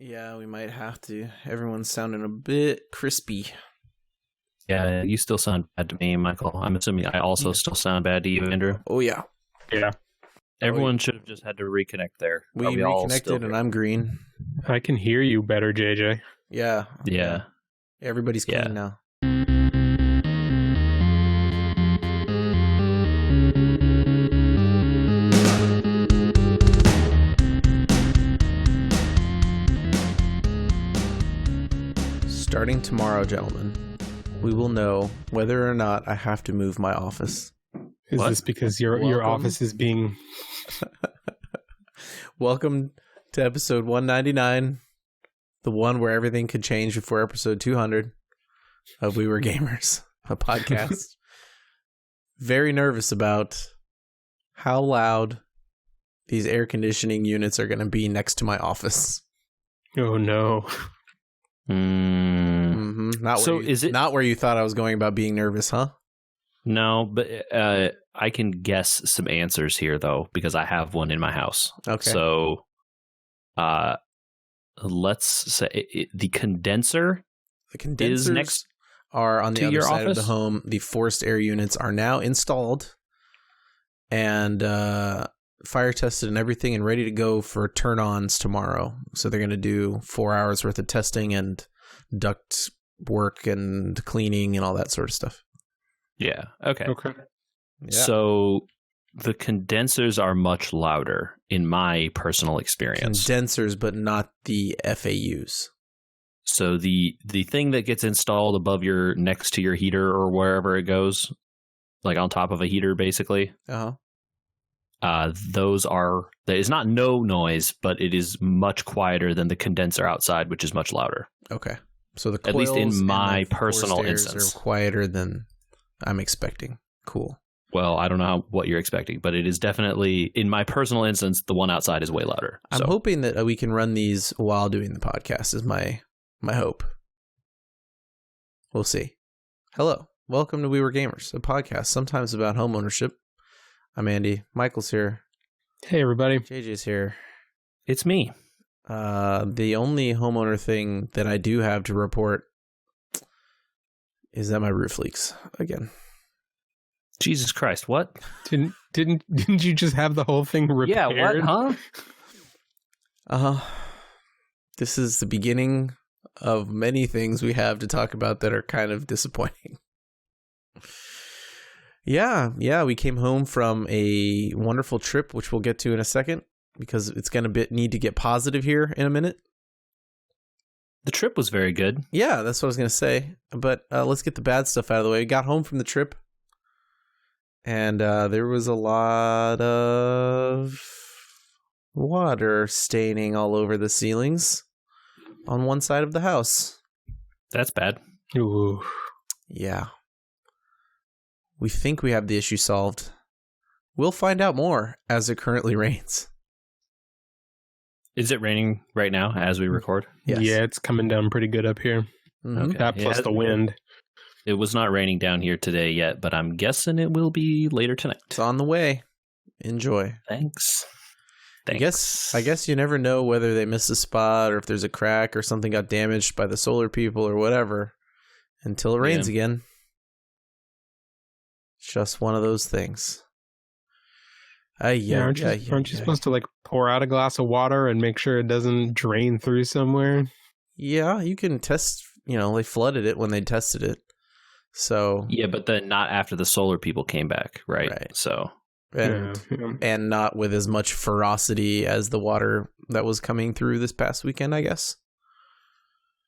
Yeah, we might have to. Everyone's sounding a bit crispy. Yeah, you still sound bad to me, Michael. I'm assuming I also still sound bad to you, Andrew. Oh, yeah. Yeah. Everyone should have just had to reconnect there. We reconnected and I'm green. I can hear you better, JJ. Yeah. Yeah. Everybody's clean now. Starting tomorrow, gentlemen, we will know whether or not I have to move my office. Is this because your office is being... Welcome to episode 199, the one where everything could change before episode 200 of We Were Gamers, a podcast. Very nervous about how loud these air conditioning units are going to be next to my office. Oh, no. Not where you thought I was going about being nervous, huh? No, but I can guess some answers here, though, because I have one in my house. Okay. So let's say the condenser. The condensers is next are on the to other your side office? of the home. The forced air units are now installed and fire tested and everything and ready to go for turn-ons tomorrow. So they're going to do 4 hours worth of testing and duct work and cleaning and all that sort of stuff. Yeah. Okay. Yeah. So the condensers are much louder in my personal experience. Condensers, but not the FAUs. So the thing that gets installed above your next to your heater or wherever it goes, like on top of a heater, basically. Uh-huh. There is not no noise, but it is much quieter than the condenser outside, which is much louder. Okay. So the at least in coils my and the personal forced airs instance are quieter than I'm expecting. Cool. Well, I don't know what you're expecting, but it is definitely, in my personal instance, the one outside is way louder. I'm hoping that we can run these while doing the podcast is my hope. We'll see. Hello. Welcome to We Were Gamers, a podcast sometimes about home ownership. I'm Andy. Michael's here. Hey, everybody. JJ's here. It's me. The only homeowner thing that I do have to report is that my roof leaks again. Jesus Christ, what? Didn't you just have the whole thing repaired? Yeah, what, huh? This is the beginning of many things we have to talk about that are kind of disappointing. Yeah, we came home from a wonderful trip, which we'll get to in a second, because it's going to need to get positive here in a minute. The trip was very good. Yeah, that's what I was going to say. But let's get the bad stuff out of the way. We got home from the trip, and there was a lot of water staining all over the ceilings on one side of the house. That's bad. Ooh. Yeah. We think we have the issue solved. We'll find out more as it currently rains. Is it raining right now as we record? Yes. Yeah, it's coming down pretty good up here. Mm-hmm. Okay. That plus the wind. It was not raining down here today yet, but I'm guessing it will be later tonight. It's on the way. Enjoy. Thanks. I guess you never know whether they missed a spot or if there's a crack or something got damaged by the solar people or whatever until it rains again. Just one of those things. Aren't you supposed to like pour out a glass of water and make sure it doesn't drain through somewhere? Yeah, you can test. They flooded it when they tested it. So yeah, but then not after the solar people came back, right? So and not with as much ferocity as the water that was coming through this past weekend, I guess.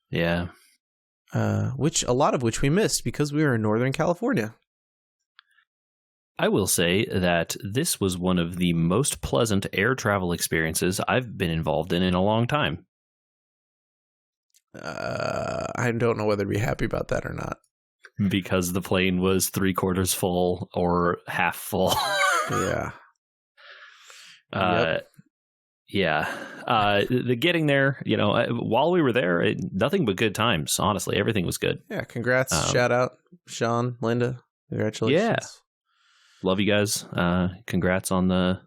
Yeah. A lot of which we missed because we were in Northern California. I will say that this was one of the most pleasant air travel experiences I've been involved in a long time. I don't know whether to be happy about that or not. Because the plane was 3/4 full or half full. Yeah. The getting there, while we were there, nothing but good times. Honestly, everything was good. Yeah. Congrats. Shout out, Sean, Linda. Congratulations. Yeah. Love you guys. Congrats on the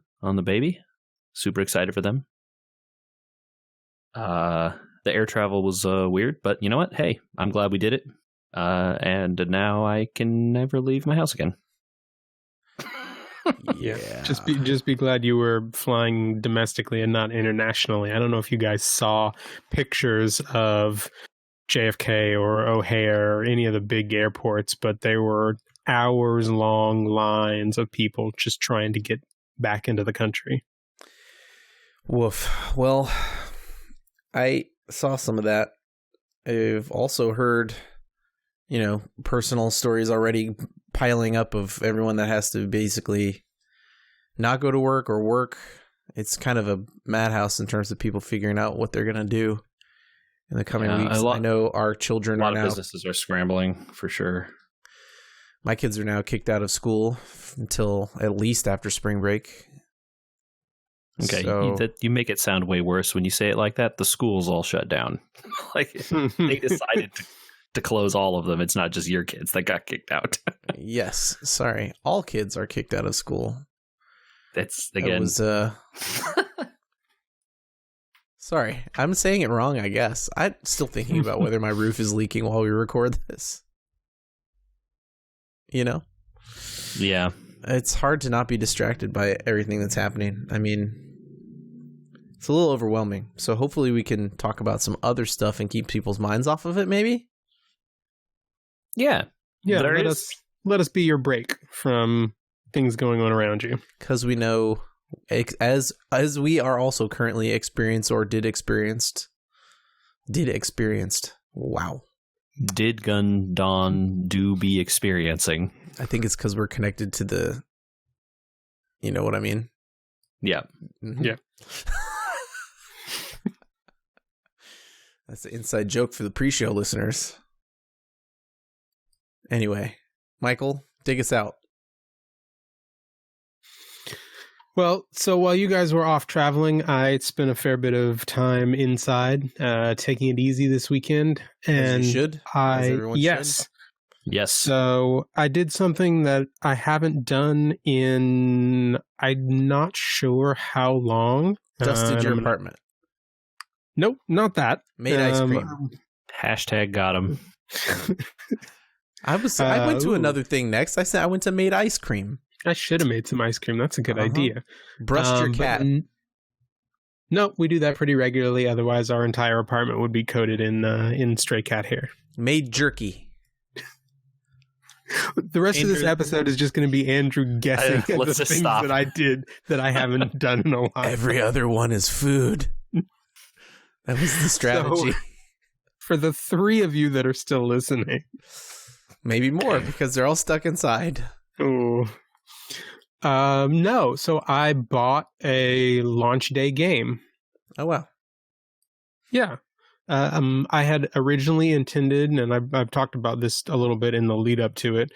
baby. Super excited for them. the air travel was weird, but you know what? Hey, I'm glad we did it. And now I can never leave my house again. Yeah. Just be glad you were flying domestically and not internationally. I don't know if you guys saw pictures of JFK or O'Hare or any of the big airports, but there were hours-long lines of people just trying to get back into the country. Woof. Well, I saw some of that. I've also heard, personal stories already piling up of everyone that has to basically not go to work or work. It's kind of a madhouse in terms of people figuring out what they're going to do in the coming weeks. I know our children are now... A lot of businesses are scrambling, for sure. My kids are now kicked out of school until at least after spring break. Okay, so, you make it sound way worse when you say it like that. The school's all shut down. Like they decided to close all of them. It's not just your kids that got kicked out. Yes, sorry. All kids are kicked out of school. That's again. Sorry, I'm saying it wrong, I guess. I'm still thinking about whether my roof is leaking while we record this. Yeah. It's hard to not be distracted by everything that's happening. I mean, it's a little overwhelming. So hopefully we can talk about some other stuff and keep people's minds off of it, maybe? Yeah. Let us be your break from things going on around you. Because we know, as we are also currently experienced or did experienced. Wow. Did gun dawn do be experiencing? I think it's because we're connected to the, you know what I mean? Yeah. Mm-hmm. Yeah. That's an inside joke for the pre-show listeners. Anyway, Michael, dig us out. Well, so while you guys were off traveling, I spent a fair bit of time inside, taking it easy this weekend. And as you should. As everyone should. Yes. So I did something that I haven't done in, I'm not sure how long. Dusted your apartment. Nope, not that. Made ice cream. Hashtag got him. I went to another thing next. I said I went to made ice cream. I should have made some ice cream. That's a good idea. Brushed your cat. No, we do that pretty regularly. Otherwise, our entire apartment would be coated in stray cat hair. Made jerky. The rest of this episode is just going to be Andrew guessing at the things that I did that I haven't done in a while. Every other one is food. That was the strategy. So, for the three of you that are still listening. Maybe more, because they're all stuck inside. Oh. No, so I bought a launch day game. Oh, wow. Yeah. I had originally intended, and I've talked about this a little bit in the lead up to it,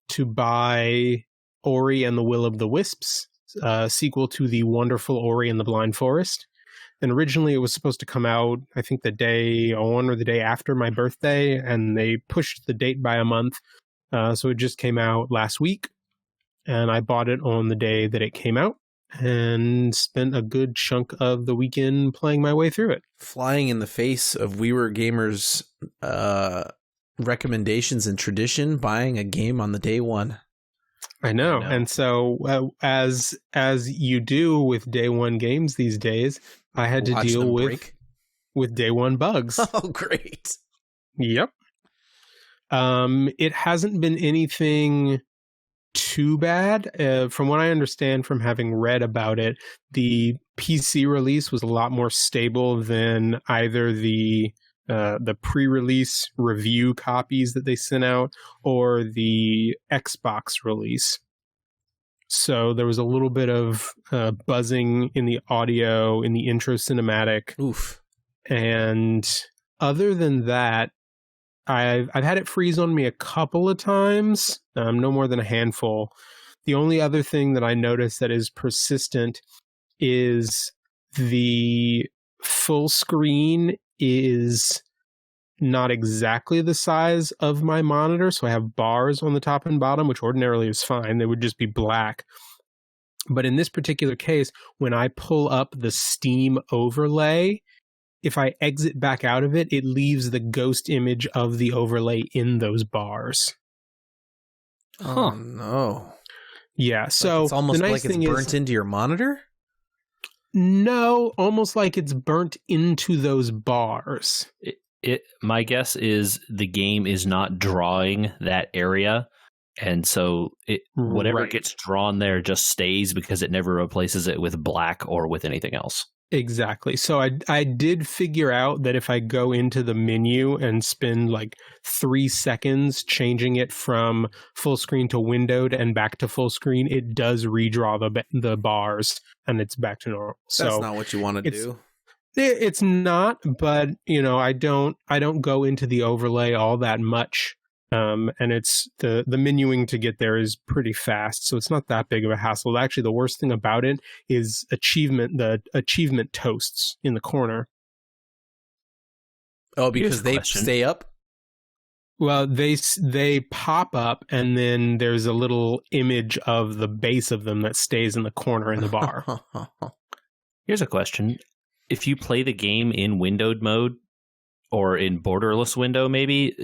to buy Ori and the Will of the Wisps, sequel to the wonderful Ori and the Blind Forest. And originally it was supposed to come out, I think, the day on or the day after my birthday, and they pushed the date by a month. So it just came out last week, and I bought it on the day that it came out and spent a good chunk of the weekend playing my way through it. Flying in the face of We Were Gamers' recommendations and tradition, buying a game on the day one. I know. And so as you do with day one games these days, I had to deal with day one bugs. Oh, great. Yep. It hasn't been anything too bad. From what I understand from having read about it, the PC release was a lot more stable than either the pre-release review copies that they sent out or the Xbox release. So there was a little bit of buzzing in the audio, in the intro cinematic. Oof. And other than that, I've had it freeze on me a couple of times, no more than a handful. The only other thing that I noticed that is persistent is the full screen is not exactly the size of my monitor. So I have bars on the top and bottom, which ordinarily is fine. They would just be black. But in this particular case, when I pull up the Steam overlay, if I exit back out of it, it leaves the ghost image of the overlay in those bars. Oh no. Yeah, so it's almost the nice like it's thing burnt into your monitor? No, almost like it's burnt into those bars. My guess is the game is not drawing that area, and so whatever gets drawn there just stays because it never replaces it with black or with anything else. Exactly. So I did figure out that if I go into the menu and spend like 3 seconds changing it from full screen to windowed and back to full screen, it does redraw the bars and it's back to normal. That's not what you want to do. It's not, but I don't go into the overlay all that much. And it's the menuing to get there is pretty fast, so it's not that big of a hassle. Actually, the worst thing about it is the achievement toasts in the corner. Oh, because they stay up? Well, they pop up, and then there's a little image of the base of them that stays in the corner in the bar. Here's a question. If you play the game in windowed mode or in borderless window, maybe,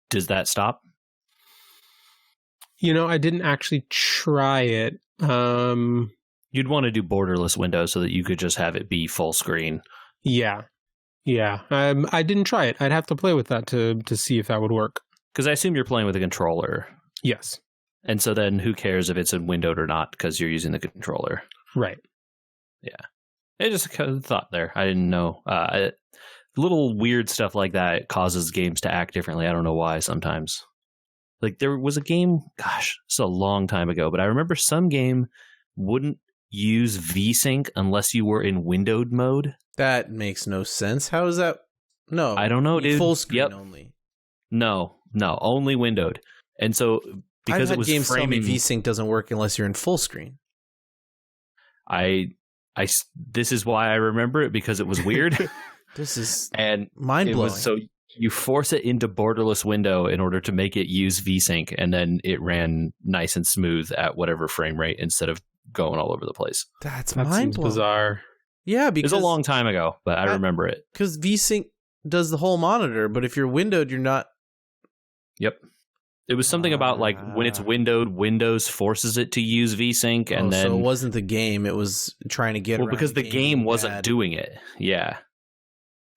does that stop? I didn't actually try it. You'd want to do borderless window so that you could just have it be full screen. Yeah. I didn't try it. I'd have to play with that to see if that would work. Because I assume you're playing with a controller. Yes. And so then who cares if it's in windowed or not because you're using the controller. Right. Yeah. I just kind of thought there. I didn't know. Little weird stuff like that causes games to act differently. I don't know why sometimes. Like there was a game, gosh, it's a long time ago, but I remember some game wouldn't use VSync unless you were in windowed mode. That makes no sense. How is that? No. I don't know, dude. Full screen only. No, only windowed. And so because it was games framing, tell me VSync doesn't work unless you're in full screen. This is why I remember it, because it was weird. This is and mind-blowing. So you force it into borderless window in order to make it use VSync, and then it ran nice and smooth at whatever frame rate instead of going all over the place. That's seems bizarre. Yeah, because it was a long time ago, but I remember it. Because VSync does the whole monitor, but if you're windowed, you're not. Yep. It was something about like when it's windowed, Windows forces it to use VSync, and then so it wasn't the game; it was trying to get. Well, because the game wasn't doing it. Yeah.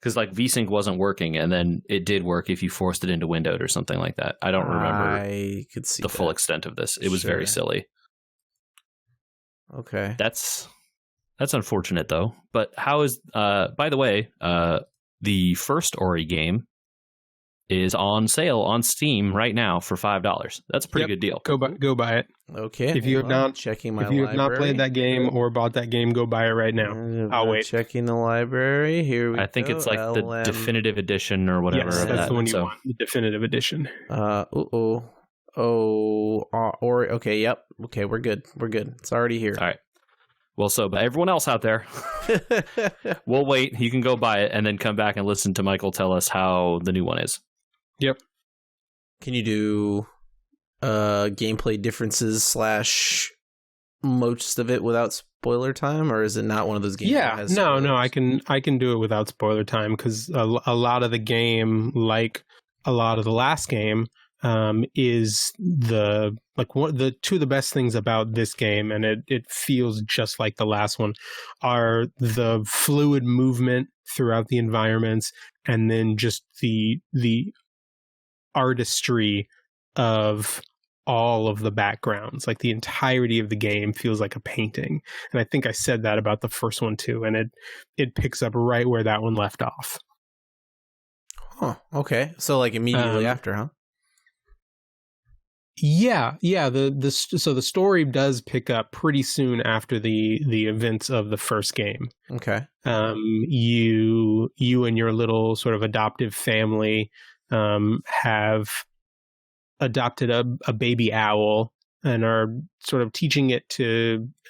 Because like VSync wasn't working, and then it did work if you forced it into windowed or something like that. I don't remember. I could see the full extent of this. It was very silly. Okay, that's unfortunate though. But how is? By the way, the first Ori game is on sale on Steam right now for $5. That's a pretty good deal. Go buy it. Okay. If you have not checking my if you have not played that game or bought that game, go buy it right now. I'll wait. Checking the library. Here we go. I think it's like the definitive edition or whatever. Yes, that's the one you want. The definitive edition. Ori. Okay. Yep. Okay. We're good. It's already here. All right. Well, but everyone else out there, we'll wait. You can go buy it and then come back and listen to Michael tell us how the new one is. Yep. Can you do gameplay differences / most of it without spoiler time, or is it not one of those games? Yeah, no, I can do it without spoiler time because a lot of the game, like a lot of the last game, is the two of the best things about this game, and it feels just like the last one, are the fluid movement throughout the environments, and then just the artistry of all of the backgrounds. Like the entirety of the game feels like a painting, and I think I said that about the first one too, and it picks up right where that one left off. Huh. Okay, so like immediately after, huh? Yeah. So the story does pick up pretty soon after the events of the first game. Okay. You and your little sort of adoptive family have adopted a baby owl and are sort of teaching it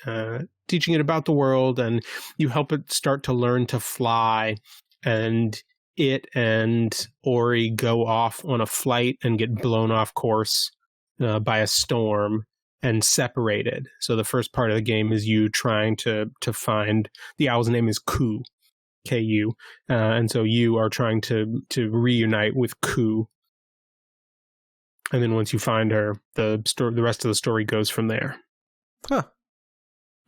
about the world, and you help it start to learn to fly, and it and Ori go off on a flight and get blown off course by a storm and separated. So the first part of the game is you trying to find, the owl's name is Ku, KU, and so you are trying to reunite with Ku. And then once you find her, the rest of the story goes from there. Huh.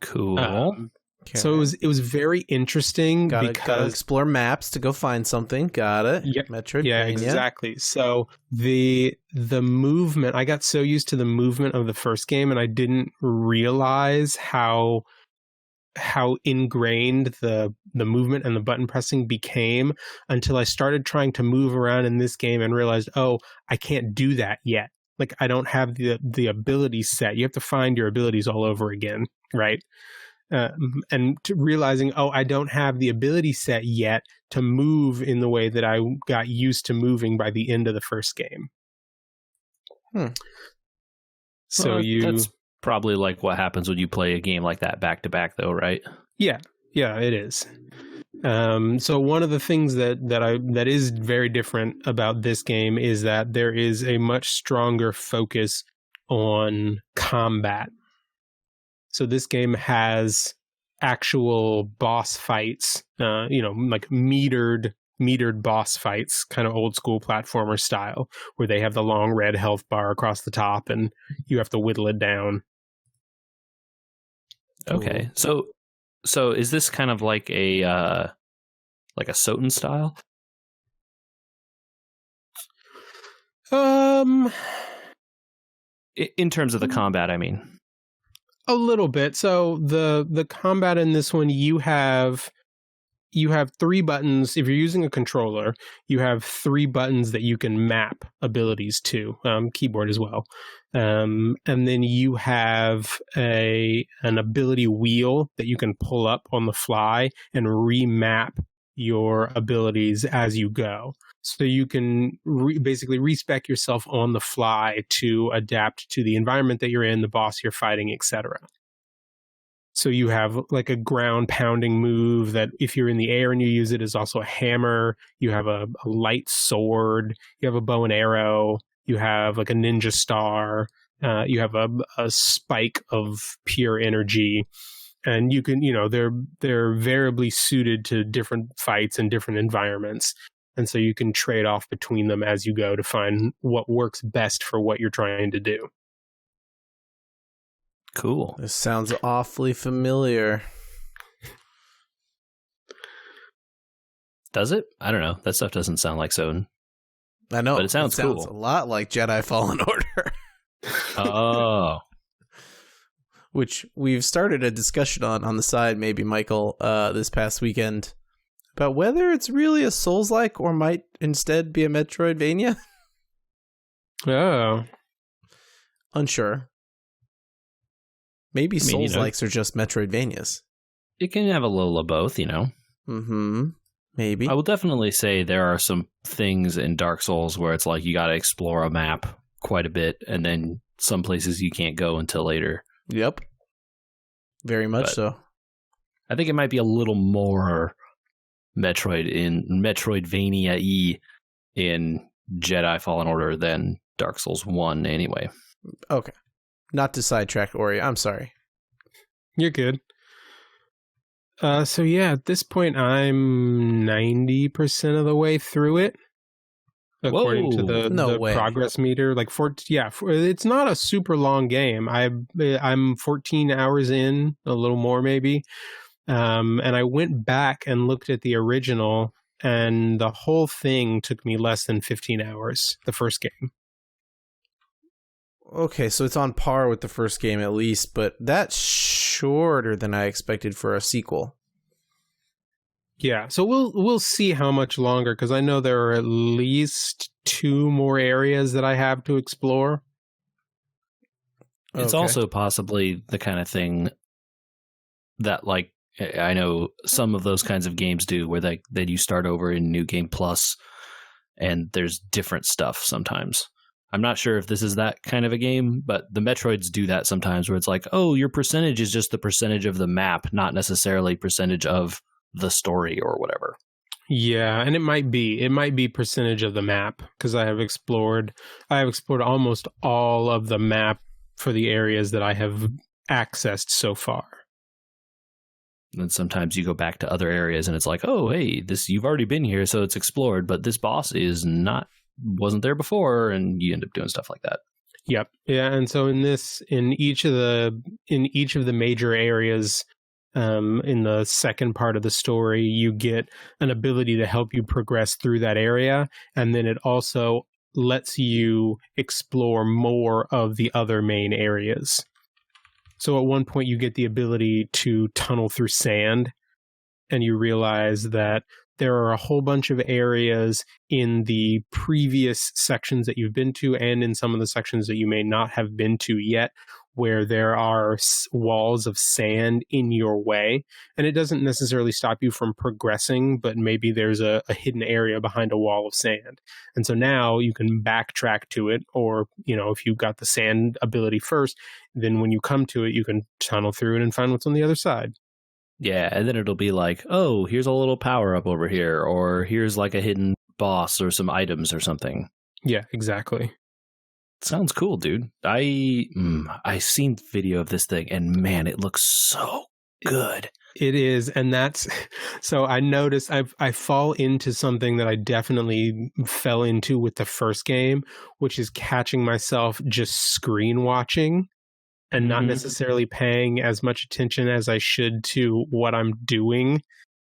Cool. Okay. So it was very interesting Gotta because explore maps to go find something. Got it. Yep. Metroidvania. Yeah, exactly. So the movement, I got so used to the movement of the first game, and I didn't realize how ingrained the movement and the button pressing became until I started trying to move around in this game and realized, oh, I can't do that yet. Like, I don't have the ability set. You have to find your abilities all over again, right? And realizing, oh, I don't have the ability set yet to move in the way that I got used to moving by the end of the first game. So that's probably like what happens when you play a game like that back to back, though, right? Yeah, it is. So one of the things that is very different about this game is that there is a much stronger focus on combat. So this game has actual boss fights, like metered boss fights, kind of old school platformer style, where they have the long red health bar across the top and you have to whittle it down. Okay. So is this kind of like a Soten style? In terms of the combat, I mean. A little bit. So the combat in this one, you have 3 buttons. If you're using a controller, you have 3 buttons that you can map abilities to, keyboard as well. And then you have an ability wheel that you can pull up on the fly and remap your abilities as you go. So you can basically respec yourself on the fly to adapt to the environment that you're in, the boss you're fighting, etc. So you have like a ground pounding move that if you're in the air and you use it is also a hammer. You have a light sword. You have a bow and arrow. You have like a ninja star. You have a spike of pure energy. And you can, they're variably suited to different fights and different environments. And so you can trade off between them as you go to find what works best for what you're trying to do. Cool. This sounds awfully familiar. Does it? I don't know. That stuff doesn't sound like Soten. I know. But it sounds cool. A lot like Jedi Fallen Order. Oh. Which we've started a discussion on the side, maybe, Michael, this past weekend, about whether it's really a Souls-like or might instead be a Metroidvania. Oh. Unsure. Maybe Souls-likes are just Metroidvanias. It can have a little of both, Mm-hmm. Maybe. I will definitely say there are some things in Dark Souls where it's like you got to explore a map quite a bit, and then some places you can't go until later. Yep. Very much so. I think it might be a little more Metroidvania-y in Jedi Fallen Order than Dark Souls 1 anyway. Okay. Not to sidetrack Ori, I'm sorry. You're good. So yeah, at this point I'm 90% of the way through it. According to the progress meter, it's not a super long game. I'm 14 hours in, a little more maybe, and I went back and looked at the original, and the whole thing took me less than 15 hours. The first game. Okay, so it's on par with the first game at least, but that's shorter than I expected for a sequel. Yeah, so we'll see how much longer, because I know there are at least 2 more areas that I have to explore. It's also possibly the kind of thing that, like, I know some of those kinds of games do, where that you start over in New Game Plus, and there's different stuff sometimes. I'm not sure if this is that kind of a game, but the Metroids do that sometimes, where it's like, oh, your percentage is just the percentage of the map, not necessarily percentage of the story or whatever. Yeah, and it might be percentage of the map, because I have explored almost all of the map for the areas that I have accessed so far. And sometimes you go back to other areas and it's like, oh, hey, you've already been here, so it's explored, but this boss wasn't there before, and you end up doing stuff like that. Yep. Yeah, and so in each of the major areas, in the second part of the story, you get an ability to help you progress through that area, and then it also lets you explore more of the other main areas. So at one point you get the ability to tunnel through sand, and you realize that there are a whole bunch of areas in the previous sections that you've been to, and in some of the sections that you may not have been to yet, where there are walls of sand in your way. And it doesn't necessarily stop you from progressing, but maybe there's a hidden area behind a wall of sand. And so now you can backtrack to it, or, if you got the sand ability first, then when you come to it, you can tunnel through it and find what's on the other side. Yeah, and then it'll be like, oh, here's a little power up over here, or here's like a hidden boss or some items or something. Yeah, exactly. Sounds cool, dude. I seen video of this thing, and man, it looks so good. It is, and that's so. I noticed I fall into something that I definitely fell into with the first game, which is catching myself just screen watching and not necessarily paying as much attention as I should to what I'm doing,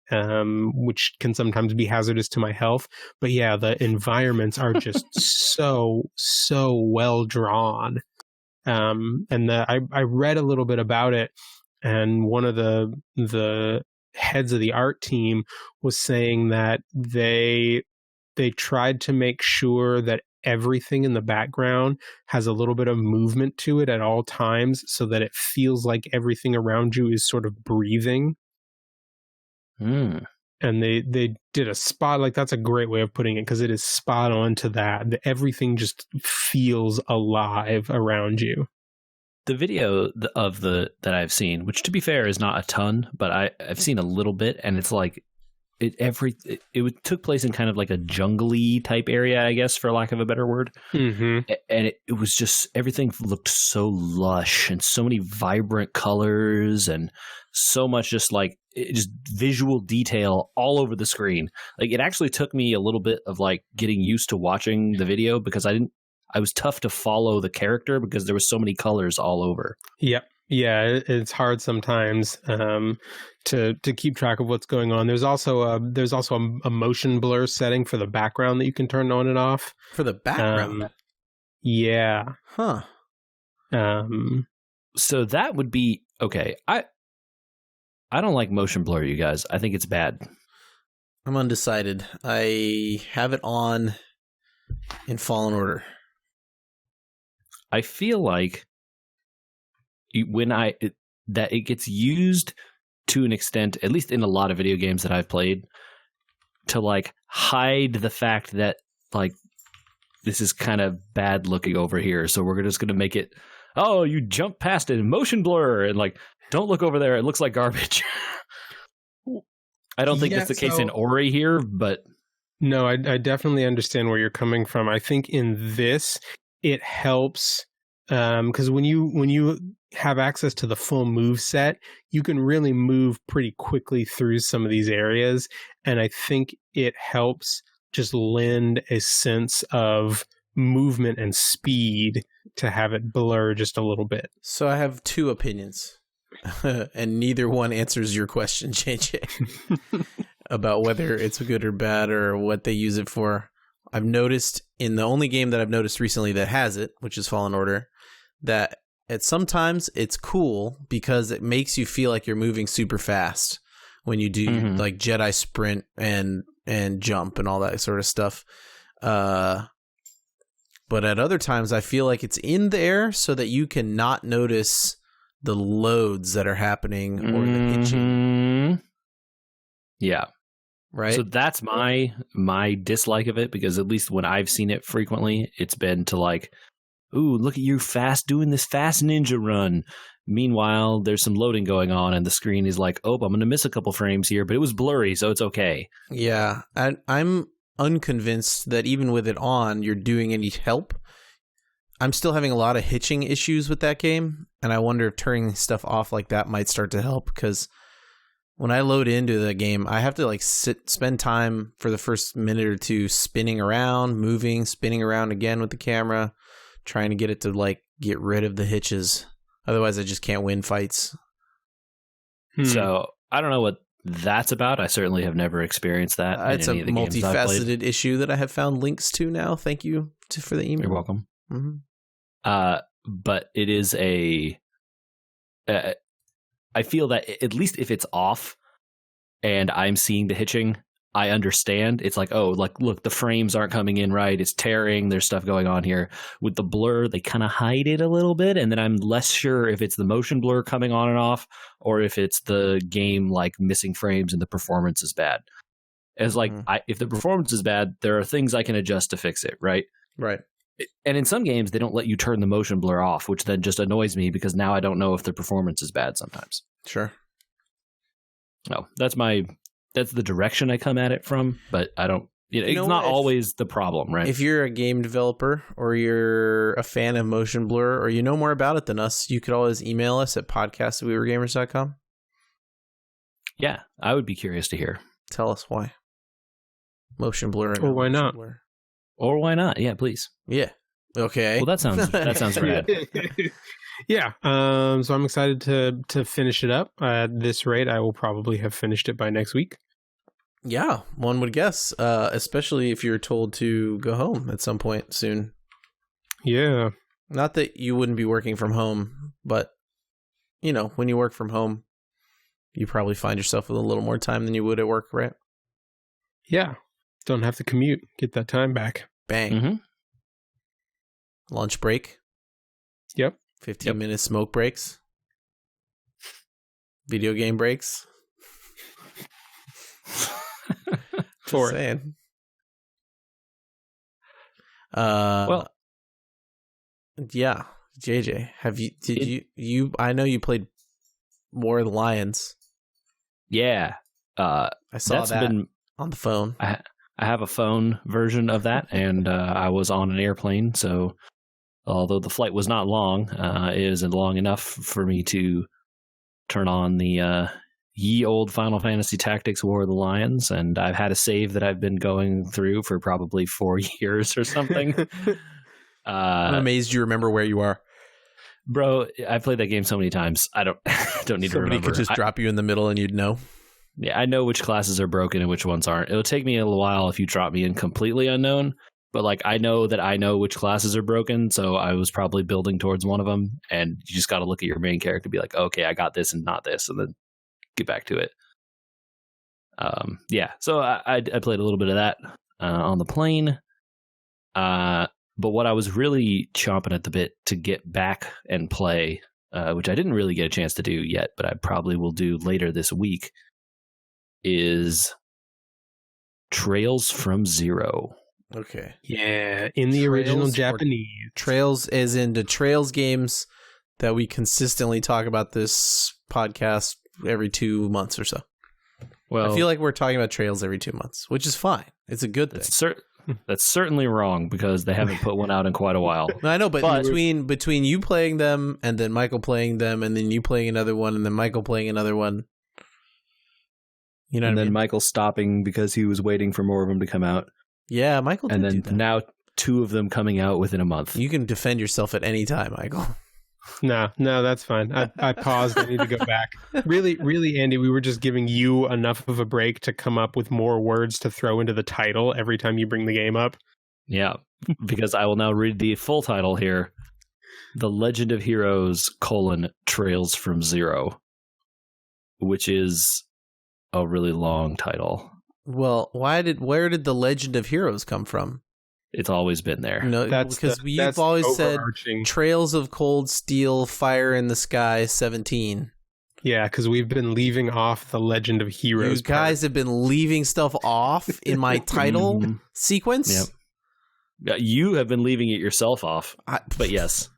which can sometimes be hazardous to my health. But yeah, the environments are just so well drawn. And I read a little bit about it, and one of the heads of the art team was saying that they tried to make sure that everything in the background has a little bit of movement to it at all times, so that it feels like everything around you is sort of breathing. And they did a spot, like, that's a great way of putting it, because it is spot on to that. Everything just feels alive around you. The video that I've seen, which to be fair is not a ton, but I've seen a little bit, and it's like it took place in kind of like a jungly type area, I guess, for lack of a better word. Mm-hmm. And it was just, everything looked so lush and so many vibrant colors and so much just visual detail all over the screen. Like, it actually took me a little bit of like getting used to watching the video, because I was tough to follow the character because there was so many colors all over. Yep. Yeah, it's hard sometimes to keep track of what's going on. There's also a motion blur setting for the background that you can turn on and off. For the background? Yeah. Huh. So that would be okay. I don't like motion blur, you guys. I think it's bad. I'm undecided. I have it on in Fallen Order. I feel like that it gets used to an extent, at least in a lot of video games that I've played, to like hide the fact that like this is kind of bad looking over here, so we're just going to make it, oh, you jump past it, motion blur, and like, don't look over there, it looks like garbage. I don't think that's the case in Ori here, but no, I definitely understand where you're coming from. I think in this it helps because when you have access to the full move set, you can really move pretty quickly through some of these areas, and I think it helps just lend a sense of movement and speed to have it blur just a little bit. So I have two opinions, and neither one answers your question, JJ, about whether it's good or bad or what they use it for. I've noticed in the only game that I've noticed recently that has it, which is Fallen Order, that sometimes it's cool because it makes you feel like you're moving super fast when you do like Jedi sprint and jump and all that sort of stuff. But at other times I feel like it's in the air so that you can not notice the loads that are happening or the hitching. Yeah. Right. So that's my dislike of it, because at least when I've seen it frequently, it's been to like, ooh, look at you fast doing this fast ninja run. Meanwhile, there's some loading going on and the screen is like, oh, I'm going to miss a couple frames here, but it was blurry, so it's okay. Yeah. I'm unconvinced that even with it on, you're doing any help. I'm still having a lot of hitching issues with that game, and I wonder if turning stuff off like that might start to help, because when I load into the game, I have to like spend time for the first minute or two spinning around, moving, spinning around again with the camera, trying to get it to like get rid of the hitches. Otherwise, I just can't win fights. So I don't know what that's about. I certainly have never experienced that. It's a multifaceted issue that I have found links to now. Thank you for the email. You're welcome. Mm-hmm. But it is I feel that at least if it's off and I'm seeing the hitching, I understand. It's like, oh, like, look, the frames aren't coming in right. It's tearing. There's stuff going on here. With the blur, they kind of hide it a little bit. And then I'm less sure if it's the motion blur coming on and off or if it's the game like missing frames and the performance is bad. It's like, if the performance is bad, there are things I can adjust to fix it, right? Right. And in some games, they don't let you turn the motion blur off, which then just annoys me because now I don't know if the performance is bad sometimes. Sure. No, that's the direction I come at it from, but I don't, it's not always the problem, right? If you're a game developer or you're a fan of motion blur or you know more about it than us, you could always email us at podcast@weweregamers.com. Yeah, I would be curious to hear. Tell us why. Motion blur. Or why not? Blur. Or why not? Yeah, please. Yeah. Okay. Well, that sounds rad. Yeah. So I'm excited to finish it up. At this rate, I will probably have finished it by next week. Yeah, one would guess, especially if you're told to go home at some point soon. Yeah. Not that you wouldn't be working from home, but, when you work from home, you probably find yourself with a little more time than you would at work, right? Yeah. Don't have to commute. Get that time back. Bang. Mm-hmm. Lunch break. Yep. 15-minute smoke breaks. Video game breaks. For saying. Yeah, JJ, I know you played War of the Lions. Yeah. I saw that on the phone. I have a phone version of that, and I was on an airplane, so although the flight was not long, it isn't long enough for me to turn on the ye old Final Fantasy Tactics War of the Lions, and I've had a save that I've been going through for probably 4 years or something. I'm amazed you remember where you are. Bro, I played that game so many times. I don't need to remember. Somebody could just drop you in the middle and you'd know. Yeah, I know which classes are broken and which ones aren't. It'll take me a little while if you drop me in completely unknown, but like I know which classes are broken, so I was probably building towards one of them, and you just got to look at your main character and be like, okay, I got this and not this, and then get back to it. Yeah, so I played a little bit of that on the plane, but what I was really chomping at the bit to get back and play, which I didn't really get a chance to do yet, but I probably will do later this week, is Trails from Zero. Okay. Yeah, in the original Japanese. Trails as in the Trails games that we consistently talk about this podcast every 2 months or so. Well, I feel like we're talking about Trails every 2 months, which is fine. It's a good thing. That's certainly wrong because they haven't put one out in quite a while. No, I know, but between you playing them and then Michael playing them and then you playing another one and then Michael playing another one. You know what I mean? And then Michael stopping because he was waiting for more of them to come out. Yeah, Michael did and then do that. Now 2 of them coming out within a month. You can defend yourself at any time, Michael. No, that's fine. I paused. I need to go back. Really, Andy, we were just giving you enough of a break to come up with more words to throw into the title every time you bring the game up. Yeah, because I will now read the full title here. The Legend of Heroes, Trails from Zero, which is a really long title. Well, where did the Legend of Heroes come from? It's always been there. No, because you've always said Trails of Cold Steel, Fire in the Sky 17. Yeah, because we've been leaving off the Legend of Heroes. You guys have been leaving stuff off in my title sequence? Yep. Yeah, you have been leaving it yourself off, but yes.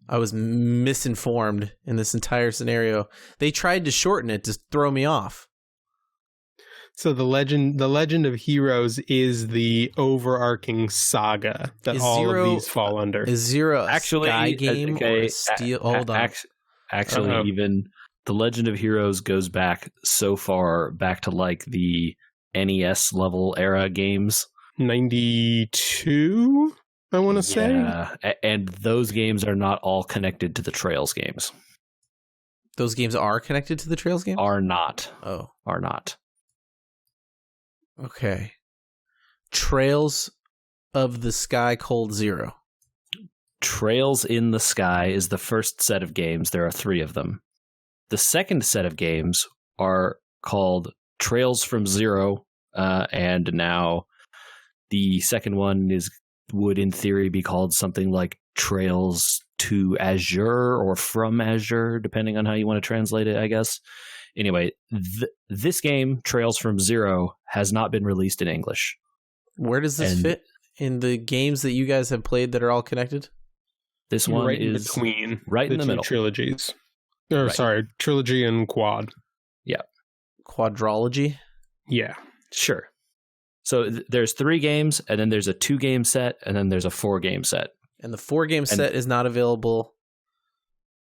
I was misinformed in this entire scenario. They tried to shorten it to throw me off. So the Legend of Heroes is the overarching saga that all of these fall under. Is Zero a Sky game or a Steel? Hold on. Actually, The Legend of Heroes goes back so far, back to like the NES level era games. 92, I want to say. Yeah, and those games are not all connected to the Trails games. Those games are connected to the Trails game? Are not. Oh. Are not. Okay. Trails of the Sky Cold Zero. Trails in the Sky is the first set of games. There are 3 of them. The second set of games are called Trails from Zero, and now the second one would in theory be called something like Trails to Azure or from Azure, depending on how you want to translate it, I guess. Anyway, this game, Trails from Zero, has not been released in English. Where does this fit in the games that you guys have played that are all connected? This one right is between right in the middle. Trilogies. Or Right. sorry, trilogy and quad. Yeah. Quadrology? Yeah. Sure. So there's 3 games, and then there's a 2-game set, and then there's a 4-game set. And the 4-game set is not available.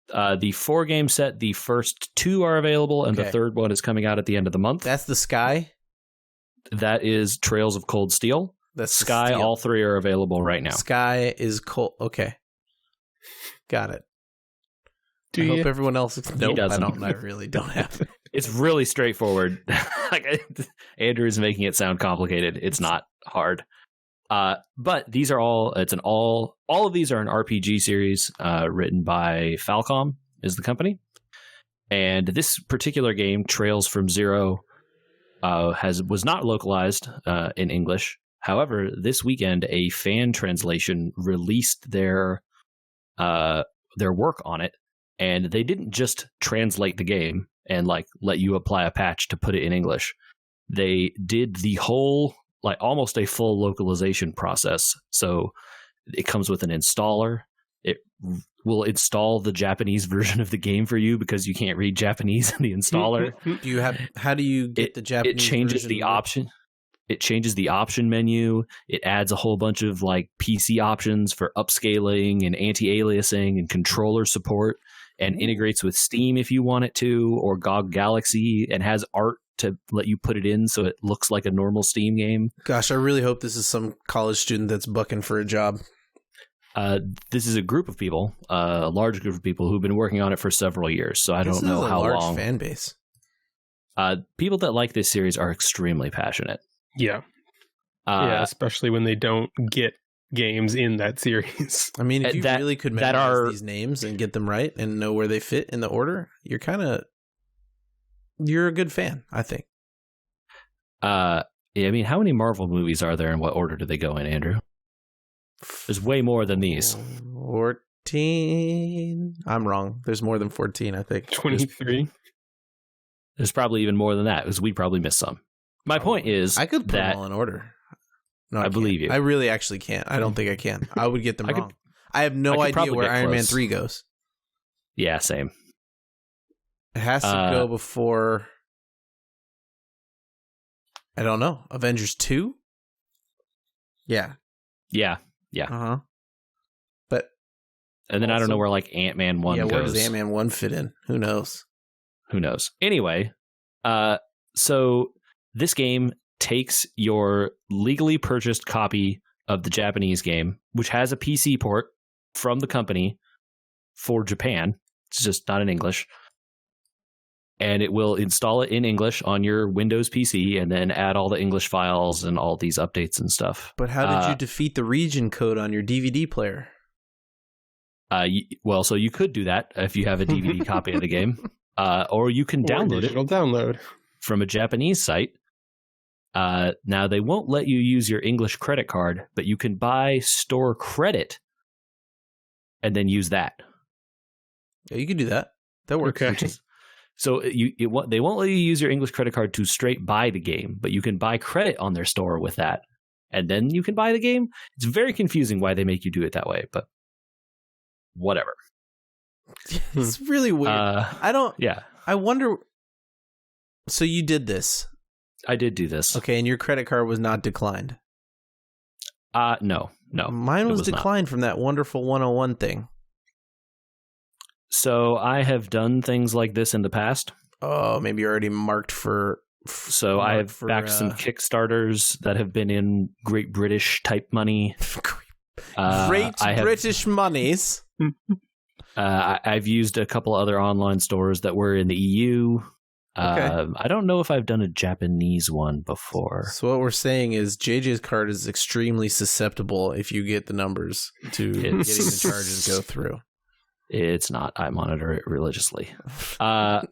The 4-game set, the first 2 are available, and the third one is coming out at the end of the month. That's the Sky? That is Trails of Cold Steel. That's Sky, Steel. all 3 are available right now. Sky is cold. Okay. Got it. Do I you? hope everyone else... Nope, doesn't. I really don't have it. It's really straightforward. Andrew is making it sound complicated. It's not hard. But these are all of these are an RPG series written by Falcom is the company. And this particular game, Trails from Zero, was not localized in English. However, this weekend a fan translation released their work on it, and they didn't just translate the game and like let you apply a patch to put it in English. They did the whole, like almost a full localization process. So it comes with an installer. It will install the Japanese version of the game for you because you can't read Japanese in the installer. How do you get the Japanese It changes version the of it? option. It changes the option menu. It adds a whole bunch of like PC options for upscaling and anti-aliasing and controller support, and integrates with Steam if you want it to, or GOG Galaxy, and has art to let you put it in so it looks like a normal Steam game. Gosh, I really hope this is some college student that's bucking for a job. This is a group of people, a large group of people who've been working on it for several years. So I don't know how large long. Fan base. People that like this series are extremely passionate. Yeah. Yeah, especially when they don't get games in that series. I mean, if you that- really could that memorize are- these names and get them right and know where they fit in the order, you're a good fan, I think. Yeah, I mean, how many Marvel movies are there and what order do they go in, Andrew? There's way more than these. 14. I'm wrong. There's more than 14, I think. 23. There's probably even more than that because we probably missed some. My point is I could put that them all in order. No, I believe you. I really actually can't. I don't think I can. I would get them I could- wrong. I have no I could idea probably where get Iron Man close. 3 goes. Yeah, same. It has to go before... I don't know. Avengers 2? Yeah. Yeah. Uh-huh. But And then I don't Also- know where like Ant-Man 1 where goes. does Ant-Man 1 fit in? Who knows? Who knows? Anyway, so this game takes your legally purchased copy of the Japanese game, which has a PC port from the company for Japan. It's just not in English. And it will install it in English on your Windows PC and then add all the English files and all these updates and stuff. But how did you defeat the region code on your DVD player? Well, so you could do that if you have a DVD copy of the game. Or you can Or download it digital download. from a Japanese site. Now, they won't let you use your English credit card, but you can buy store credit and then use that. Yeah, you could do that. That works. Okay. So they won't let you use your English credit card to straight buy the game, but you can buy credit on their store with that, and then you can buy the game. It's very confusing why they make you do it that way, but whatever. It's really weird. Yeah, I wonder. So you did this. I did do this. Okay, and your credit card was not declined. No. Mine it was was not. declined from that wonderful 101 thing. So I have done things like this in the past. Oh, maybe you're already marked for. So I have backed some Kickstarters that have been in Great British type money. British monies. I've used a couple other online stores that were in the EU. Okay. I don't know if I've done a Japanese one before. So what we're saying is JJ's card is extremely susceptible if you get the numbers to getting the charges go through. It's not. I monitor it religiously. But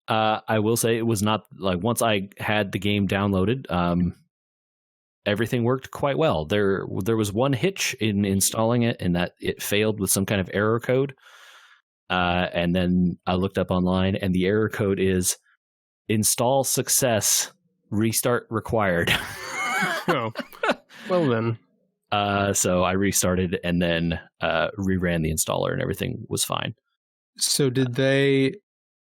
I will say it was not like once I had the game downloaded, everything worked quite well. There was one hitch in installing it, and that it failed with some kind of error code. And then I looked up online, and the error code is install success, restart required. Oh, well then. So I restarted and then reran the installer, and everything was fine. So did they,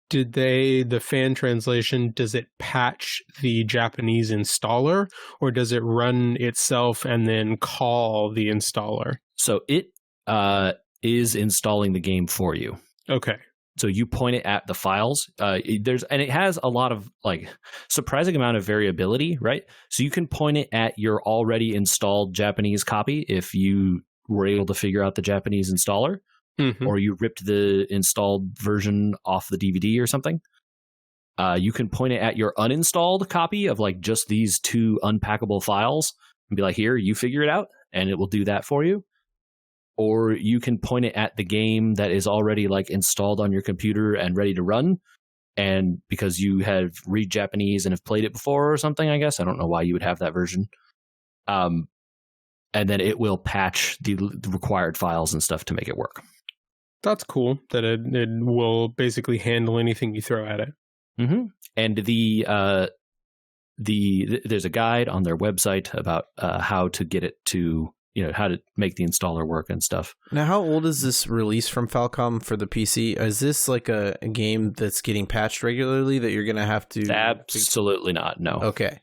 the fan translation, does it patch the Japanese installer, or does it run itself and then call the installer? So it is installing the game for you. Okay. So you point it at the files. And it has a lot of like surprising amount of variability, right? So you can point it at your already installed Japanese copy if you were able to figure out the Japanese installer, or you ripped the installed version off the DVD or something. You can point it at your uninstalled copy of like just these two unpackable files and be like, here, you figure it out, and it will do that for you. Or you can point it at the game that is already like installed on your computer and ready to run. And because you have read Japanese and have played it before or something, I guess. I don't know why you would have that version. And then it will patch the required files and stuff to make it work. That's cool that it will basically handle anything you throw at it. Mm-hmm. And there's a guide on their website about how to get it to, how to make the installer work and stuff. Now, how old is this release from Falcom for the PC? Is this like a game that's getting patched regularly that you're going to have to... Absolutely not, no. Okay.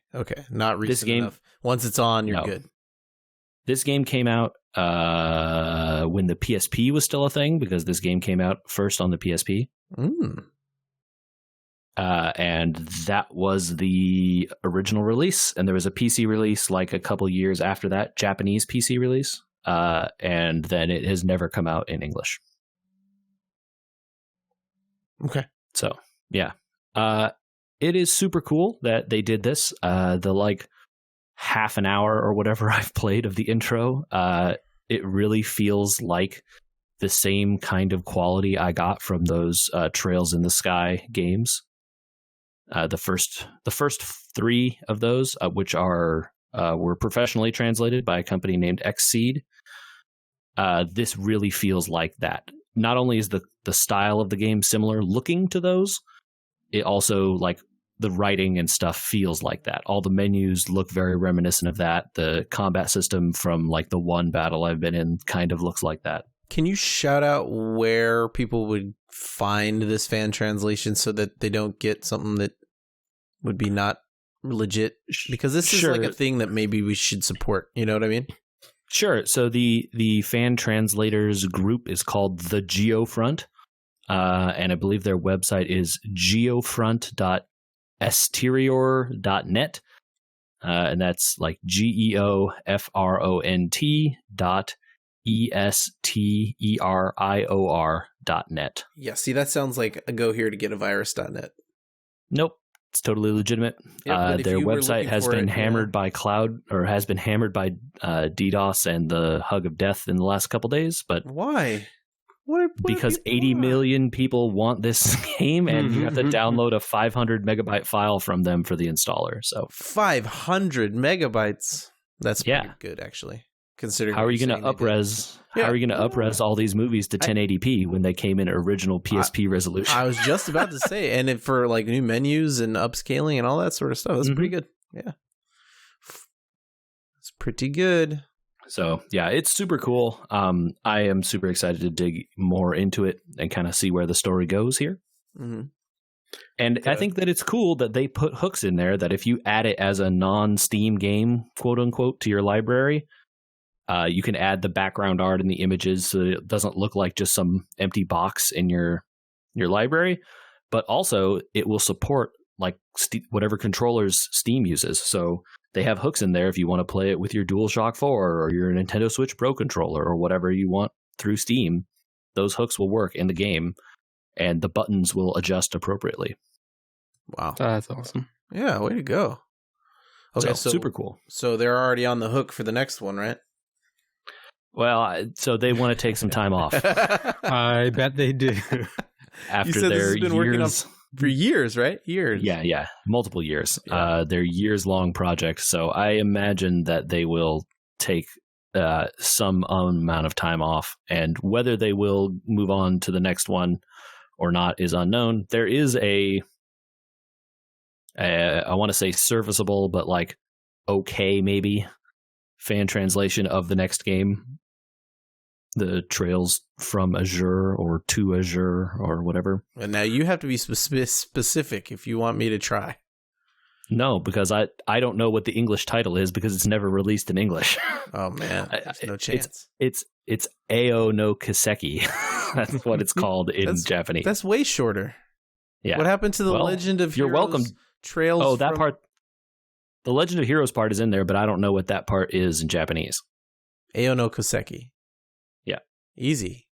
Not recent this game, enough. Once it's on, you're good. This game came out when the PSP was still a thing, because this game came out first on the PSP. And that was the original release, and there was a PC release like a couple years after that, Japanese PC release, and then it has never come out in English. Okay. So, yeah. It is super cool that they did this. The like half an hour or whatever I've played of the intro, it really feels like the same kind of quality I got from those Trails in the Sky games. The first three of those, which were professionally translated by a company named Xseed. This really feels like that. Not only is the style of the game similar looking to those, it also like the writing and stuff feels like that. All the menus look very reminiscent of that. The combat system from like the one battle I've been in kind of looks like that. Can you shout out where people would find this fan translation so that they don't get something that would be not legit? Because this is like a thing that maybe we should support. You know what I mean? Sure. So the fan translators group is called the Geofront. And I believe their website is geofront.esterior.net. And that's like geofront.esterior.net. Yeah, see, that sounds like a go here to get a virus.net. Nope. It's totally legitimate. Their website has been hammered by DDoS and the Hug of Death in the last couple days. But why? Because 80 million people want this game, and you have to download a 500 megabyte file from them for the installer. So 500 megabytes. That's pretty good, actually. Considering how are you going to upres? How are you going to upres all these movies to 1080p when they came in original PSP resolution? I was just about to say, and for like new menus and upscaling and all that sort of stuff, that's pretty good. Yeah, it's pretty good. So yeah, it's super cool. I am super excited to dig more into it and kind of see where the story goes here. And I think that it's cool that they put hooks in there that if you add it as a non-Steam game, quote unquote, to your library, You can add the background art and the images so that it doesn't look like just some empty box in your library. But also, it will support like whatever controllers Steam uses. So they have hooks in there if you want to play it with your DualShock 4 or your Nintendo Switch Pro controller or whatever you want through Steam. Those hooks will work in the game, and the buttons will adjust appropriately. Wow. That's awesome. Yeah, way to go. Okay, so super cool. So they're already on the hook for the next one, right? Well, so they want to take some time off I bet they do. after You said this their has been years. working on for years, right? Years. Yeah, multiple years. Yeah. Their years-long project. So I imagine that they will take some amount of time off, and whether they will move on to the next one or not is unknown. There is I want to say serviceable, but like okay, maybe fan translation of the next game. The Trails from Azure or to Azure or whatever. And now you have to be specific if you want me to try. No, because I don't know what the English title is because it's never released in English. Oh man, there's no chance. It's Ao no Kiseki. That's what it's called in Japanese. That's way shorter. Yeah. What happened to the Legend of You're Heroes welcome. Trails? Oh, that part. The Legend of Heroes part is in there, but I don't know what that part is in Japanese. Ao no Koseki. Yeah. Easy.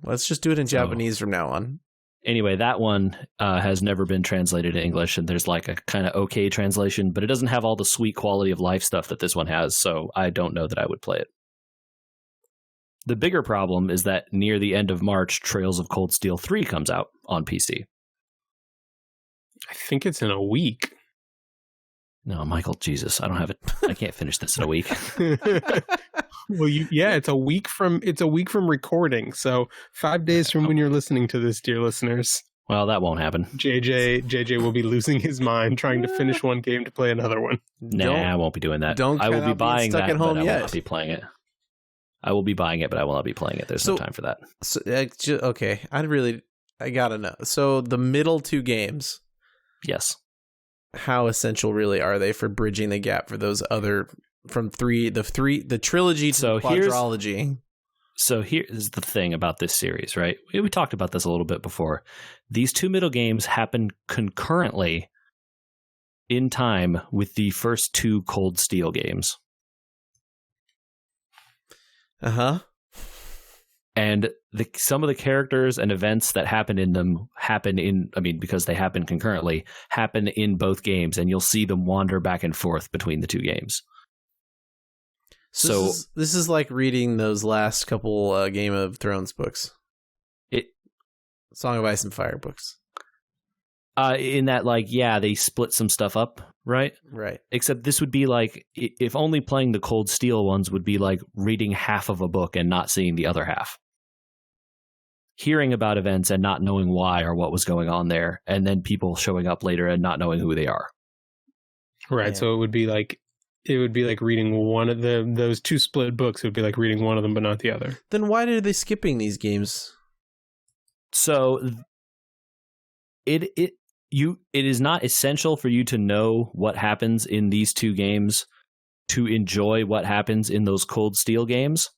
Let's just do it in Japanese from now on. Anyway, that one has never been translated in English, and there's like a kind of okay translation, but it doesn't have all the sweet quality of life stuff that this one has, so I don't know that I would play it. The bigger problem is that near the end of March, Trails of Cold Steel 3 comes out on PC. I think it's in a week. No, Michael, Jesus, I don't have it. I can't finish this in a week. Well, it's a week from recording. So 5 days from when you're listening to this, dear listeners. Well, that won't happen. JJ will be losing his mind trying to finish one game to play another one. Nah, I won't be doing that. I will be buying that, but I will not be playing it. I will be buying it, but I will not be playing it. There's no time for that. So, okay, I gotta know. So the middle two games, yes. How essential really are they for bridging the gap for those other from the trilogy to the quadrology? So here's the thing about this series, right? We talked about this a little bit before. These two middle games happen concurrently in time with the first two Cold Steel games. Uh-huh. And some of the characters and events that happen in them because they happen concurrently, happen in both games, and you'll see them wander back and forth between the two games. So this is like reading those last couple Game of Thrones books. Song of Ice and Fire books. In that, they split some stuff up, right? Right. Except this would be like, if only playing the Cold Steel ones would be like reading half of a book and not seeing the other half. Hearing about events and not knowing why or what was going on there, and then people showing up later and not knowing who they are. Right. Yeah. So it would be like reading one of those two split books. It would be like reading one of them but not the other. Then why are they skipping these games? So it is not essential for you to know what happens in these two games to enjoy what happens in those Cold Steel games,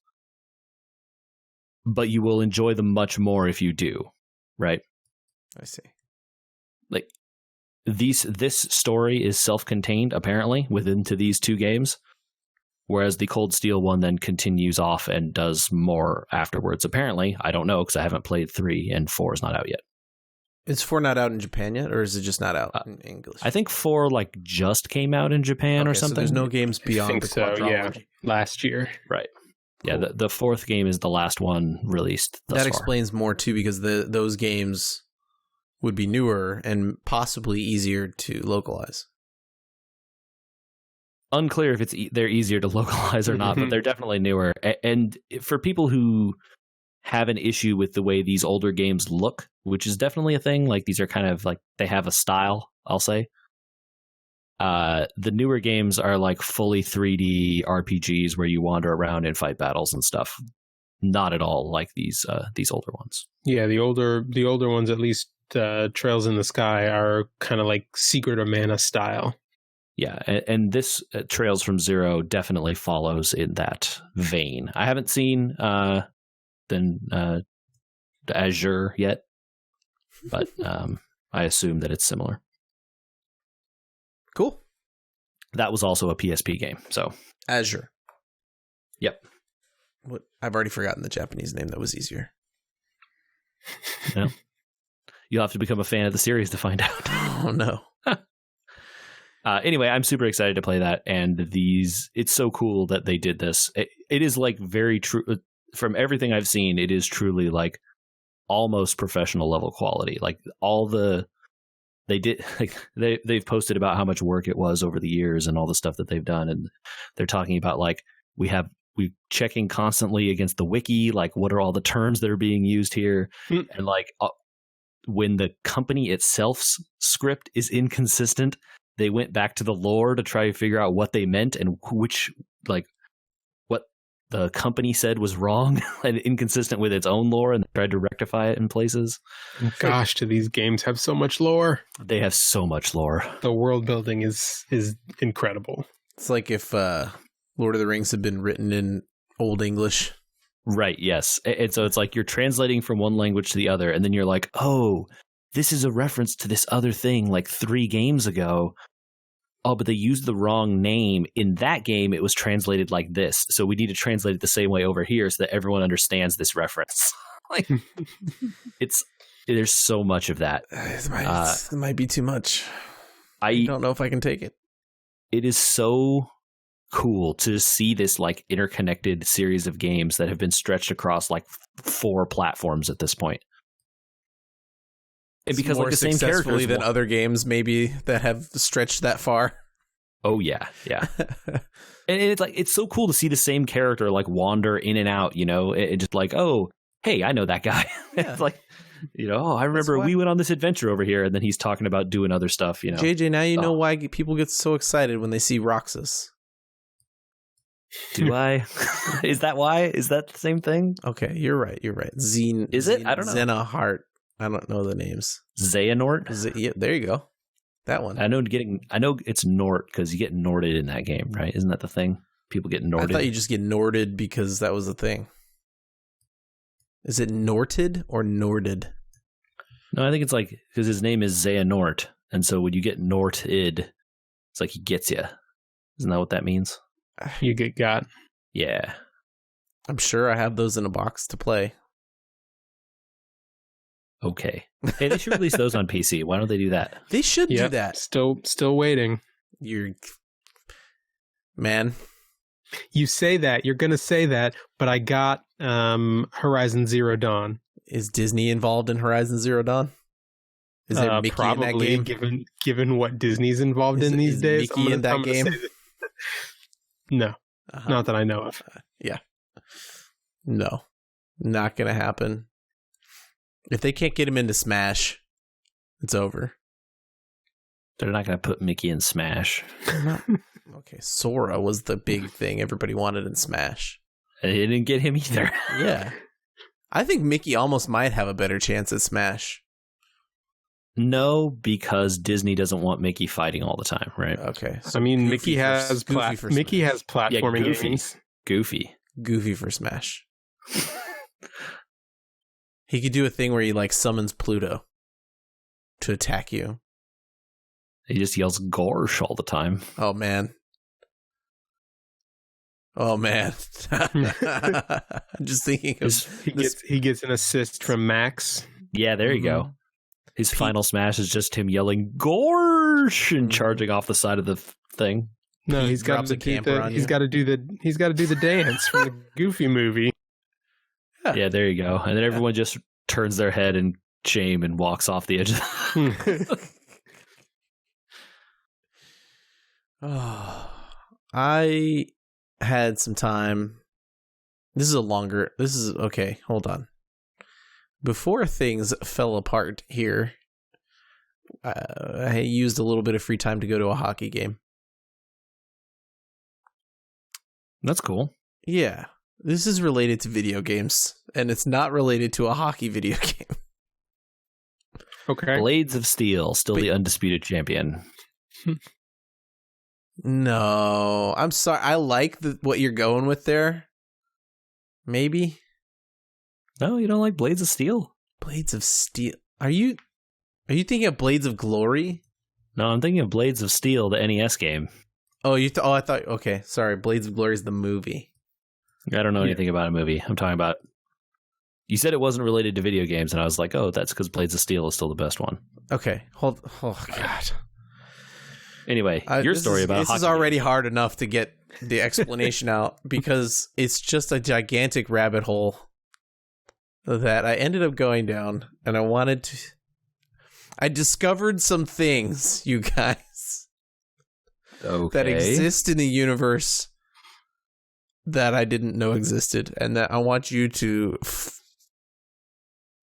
but you will enjoy them much more if you do, right? I see. Like this story is self-contained apparently within these two games, whereas the Cold Steel one then continues off and does more afterwards. Apparently, I don't know because I haven't played 3 and 4 is not out yet. Is 4 not out in Japan yet, or is it just not out in English? I think 4 just came out in Japan or something. So there's no games beyond the quadrology. Yeah, last year. Right. Cool. Yeah, the fourth game is the last one released thus far. Explains more too, because those games would be newer and possibly easier to localize. Unclear if they're easier to localize or not, but they're definitely newer. And for people who have an issue with the way these older games look, which is definitely a thing, like these are kind of like they have a style, I'll say. The newer games are like fully 3D RPGs where you wander around and fight battles and stuff. Not at all like these older ones. Yeah, the older ones, at least Trails in the Sky, are kind of like Secret of Mana style. Yeah, and this Trails from Zero definitely follows in that vein. I haven't seen the Azure yet, but I assume that it's similar. Cool. That was also a PSP game, so Azure. Yep. What? I've already forgotten the Japanese name. That was easier. Yeah. You'll have to become a fan of the series to find out. Oh no. Anyway, I'm super excited to play that, and it's so cool that they did this. It is like very true. From everything I've seen, it is truly like almost professional level quality. Like they've posted about how much work it was over the years and all the stuff that they've done, and they're talking about like we checking constantly against the wiki, like what are all the terms that are being used here, and like when the company itself's script is inconsistent, they went back to the lore to try to figure out what they meant and what the company said was wrong and inconsistent with its own lore, and tried to rectify it in places. Gosh, do these games have so much lore? They have so much lore. The world building is incredible. It's like if Lord of the Rings had been written in Old English. Right, yes. And so it's like you're translating from one language to the other, and then you're like, oh, this is a reference to this other thing like 3 games ago. Oh, but they used the wrong name. In that game, it was translated like this. So we need to translate it the same way over here so that everyone understands this reference. Like, there's so much of that. It might be too much. I don't know if I can take it. It is so cool to see this like interconnected series of games that have been stretched across like 4 platforms at this point. And because more like the same successfully characters than other games maybe that have stretched that far. Oh yeah. And it's so cool to see the same character like wander in and out, you know, it just like, oh, hey, I know that guy. Yeah. It's like, you know, oh, I remember we went on this adventure over here, and then he's talking about doing other stuff, you know. JJ, now you know why people get so excited when they see Roxas. Do I? Is that why? Is that the same thing? Okay, you're right. Is it? I don't know. Xenahart. I don't know the names. Xehanort? Yeah, there you go. That one. I know it's Nort because you get Norted in that game, right? Isn't that the thing? People get Norted. I thought you just get Norted because that was the thing. Is it Norted or Norded? No, I think it's like because his name is Xehanort, and so when you get Norted, it's like he gets you. Isn't that what that means? You get got. Yeah. I'm sure I have those in a box to play. Okay. Hey, they should release those on PC. Why don't they do that? They should do that. Still waiting. Man. You say that. You're going to say that, but I got Horizon Zero Dawn. Is Disney involved in Horizon Zero Dawn? Is there Mickey probably, in that game? Given what Disney's involved in these days. Mickey in that game? No. Not that I know of. Yeah. No. Not going to happen. If they can't get him into Smash, it's over. They're not going to put Mickey in Smash. Okay, Sora was the big thing everybody wanted in Smash. And they didn't get him either. Yeah. I think Mickey almost might have a better chance at Smash. No, because Disney doesn't want Mickey fighting all the time, right? Okay. So I mean, Mickey has platforming games. Goofy for Smash. He could do a thing where he like summons Pluto to attack you. He just yells "Gorsh" all the time. Oh man. I'm just thinking of he gets an assist from Max. Yeah, there you go. His final smash is just him yelling "Gorsh" and charging off the side of the thing. No, he's got to do the dance from the Goofy movie. Yeah, there you go. And then everyone just turns their head in shame and walks off the edge of the I had some time. Okay, hold on. Before things fell apart here, I used a little bit of free time to go to a hockey game. That's cool. Yeah. This is related to video games, and it's not related to a hockey video game. Okay. Blades of Steel, still the undisputed champion. No, I'm sorry. I like what you're going with there. Maybe. No, you don't like Blades of Steel? Blades of Steel. Are you thinking of Blades of Glory? No, I'm thinking of Blades of Steel, the NES game. Oh, I thought. Okay, sorry. Blades of Glory is the movie. I don't know anything about a movie. I'm talking about. You said it wasn't related to video games, and I was like, oh, that's because Blades of Steel is still the best one. Okay, hold. Oh God. Anyway, your story about this is already hard enough to get the explanation out because it's just a gigantic rabbit hole that I ended up going down, and I discovered some things, you guys, that exist in the universe that I didn't know existed, and that I want you to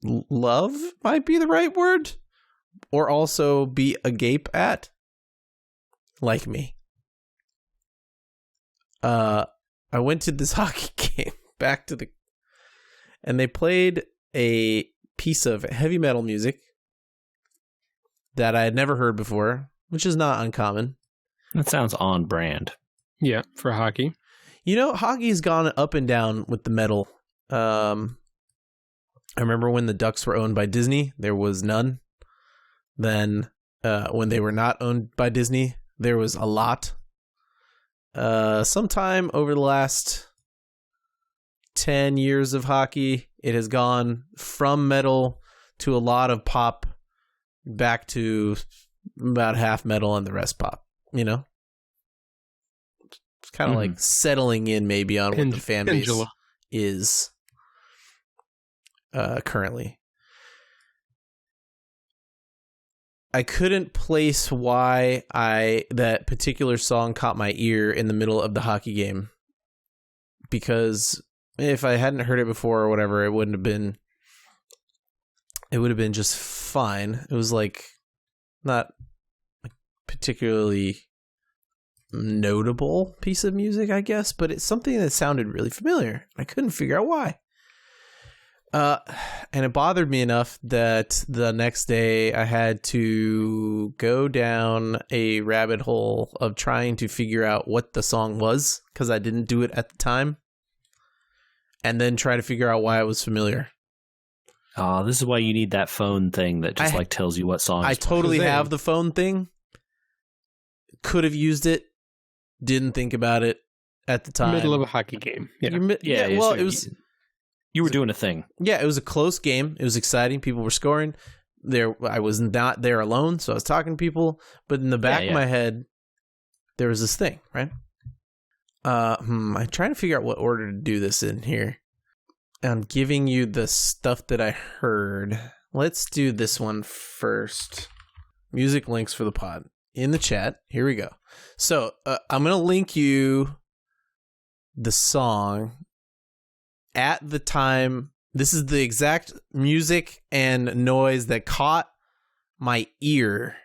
love might be the right word, or also be agape at, like me. I went to this hockey game, and they played a piece of heavy metal music that I had never heard before, which is not uncommon. That sounds on brand. Yeah, for hockey. You know, hockey's gone up and down with the metal. I remember when the Ducks were owned by Disney, there was none. Then when they were not owned by Disney, there was a lot. Sometime over the last 10 years of hockey, it has gone from metal to a lot of pop back to about half metal and the rest pop, you know? It's kind of like settling in maybe on what the fan base is currently. I couldn't place why that particular song caught my ear in the middle of the hockey game, because if I hadn't heard it before or whatever, it would have been just fine. It was like not like particularly notable piece of music, I guess, but it's something that sounded really familiar. I couldn't figure out why. And it bothered me enough that the next day I had to go down a rabbit hole of trying to figure out what the song was, because I didn't do it at the time, and then try to figure out why it was familiar. Oh, this is why you need that phone thing that just tells you what song. I totally have the phone thing. Could have used it. Didn't think about it at the time. Middle of a hockey game. Yeah. Well, it was. You were doing a thing. Yeah, it was a close game. It was exciting. People were scoring. I was not there alone, so I was talking to people. But in the back of my head, there was this thing, right? I'm trying to figure out what order to do this in here. I'm giving you the stuff that I heard. Let's do this one first. Music links for the pod in the chat. Here we go. So I'm going to link you the song at the time. This is the exact music and noise that caught my ear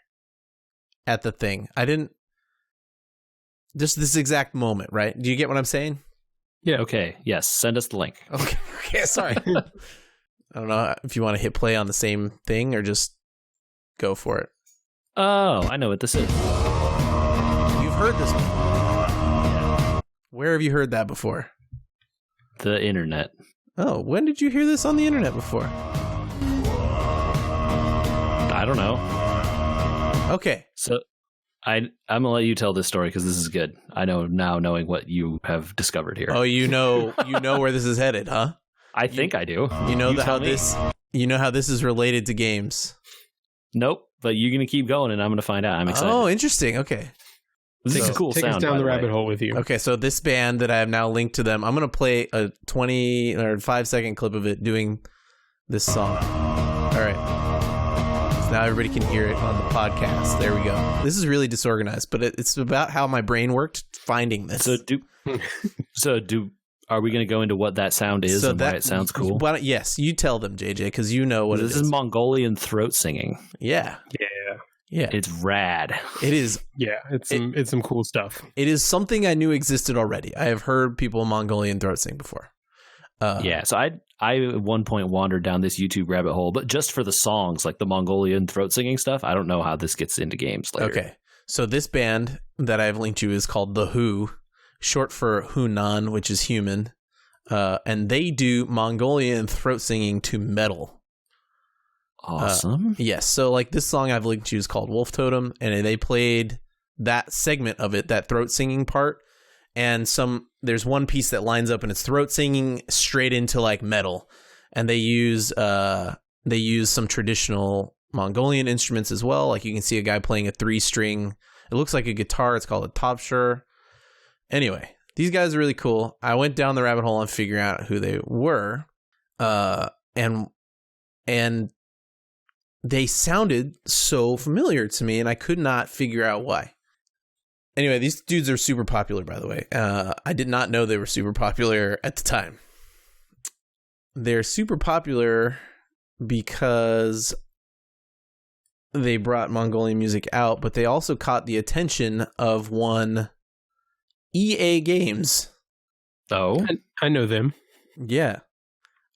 at the thing. I didn't... Just this exact moment, right? Do you get what I'm saying? Yeah. Okay. Yes. Send us the link. Okay. Sorry. I don't know if you want to hit play on the same thing or just go for it. Oh, I know what this is. You've heard this before. Yeah. Where have you heard that before? The internet. Oh, when did you hear this on the internet before? I don't know. Okay. So I'm gonna let you tell this story because this is good. I know now, knowing what you have discovered here. Oh, you know where this is headed, huh? I think I do. You know how this is related to games. Nope, but you're gonna keep going, and I'm gonna find out. I'm excited. Oh, interesting. Okay. This is a cool take sound. Take us down the rabbit hole with you. Okay, so this band that I have now linked to them, I'm gonna play a 20 or 5-second clip of it doing this song. All right. So now everybody can hear it on the podcast. There we go. This is really disorganized, but it's about how my brain worked finding this. Are we going to go into what that sound is and why it sounds cool? Yes, you tell them, JJ, because you know what it is. This is Mongolian throat singing. Yeah. Yeah. It's rad. It is. Yeah, it's some cool stuff. It is something I knew existed already. I have heard people Mongolian throat sing before. So I at one point wandered down this YouTube rabbit hole, but just for the songs, like the Mongolian throat singing stuff. I don't know how this gets into games later. Okay. So this band that I've linked you is called The Who, short for Hunan, which is human. And they do Mongolian throat singing to metal. Awesome. Yes. So like this song I've linked you is called Wolf Totem, and they played that segment of it, that throat singing part. And there's one piece that lines up and it's throat singing straight into like metal. And they use some traditional Mongolian instruments as well. Like you can see a guy playing a 3-string. It looks like a guitar. It's called a topshur. Anyway, these guys are really cool. I went down the rabbit hole on figuring out who they were. And they sounded so familiar to me and I could not figure out why. Anyway, these dudes are super popular, by the way. I did not know they were super popular at the time. They're super popular because they brought Mongolian music out, but they also caught the attention of one EA Games. Oh, I know them. Yeah.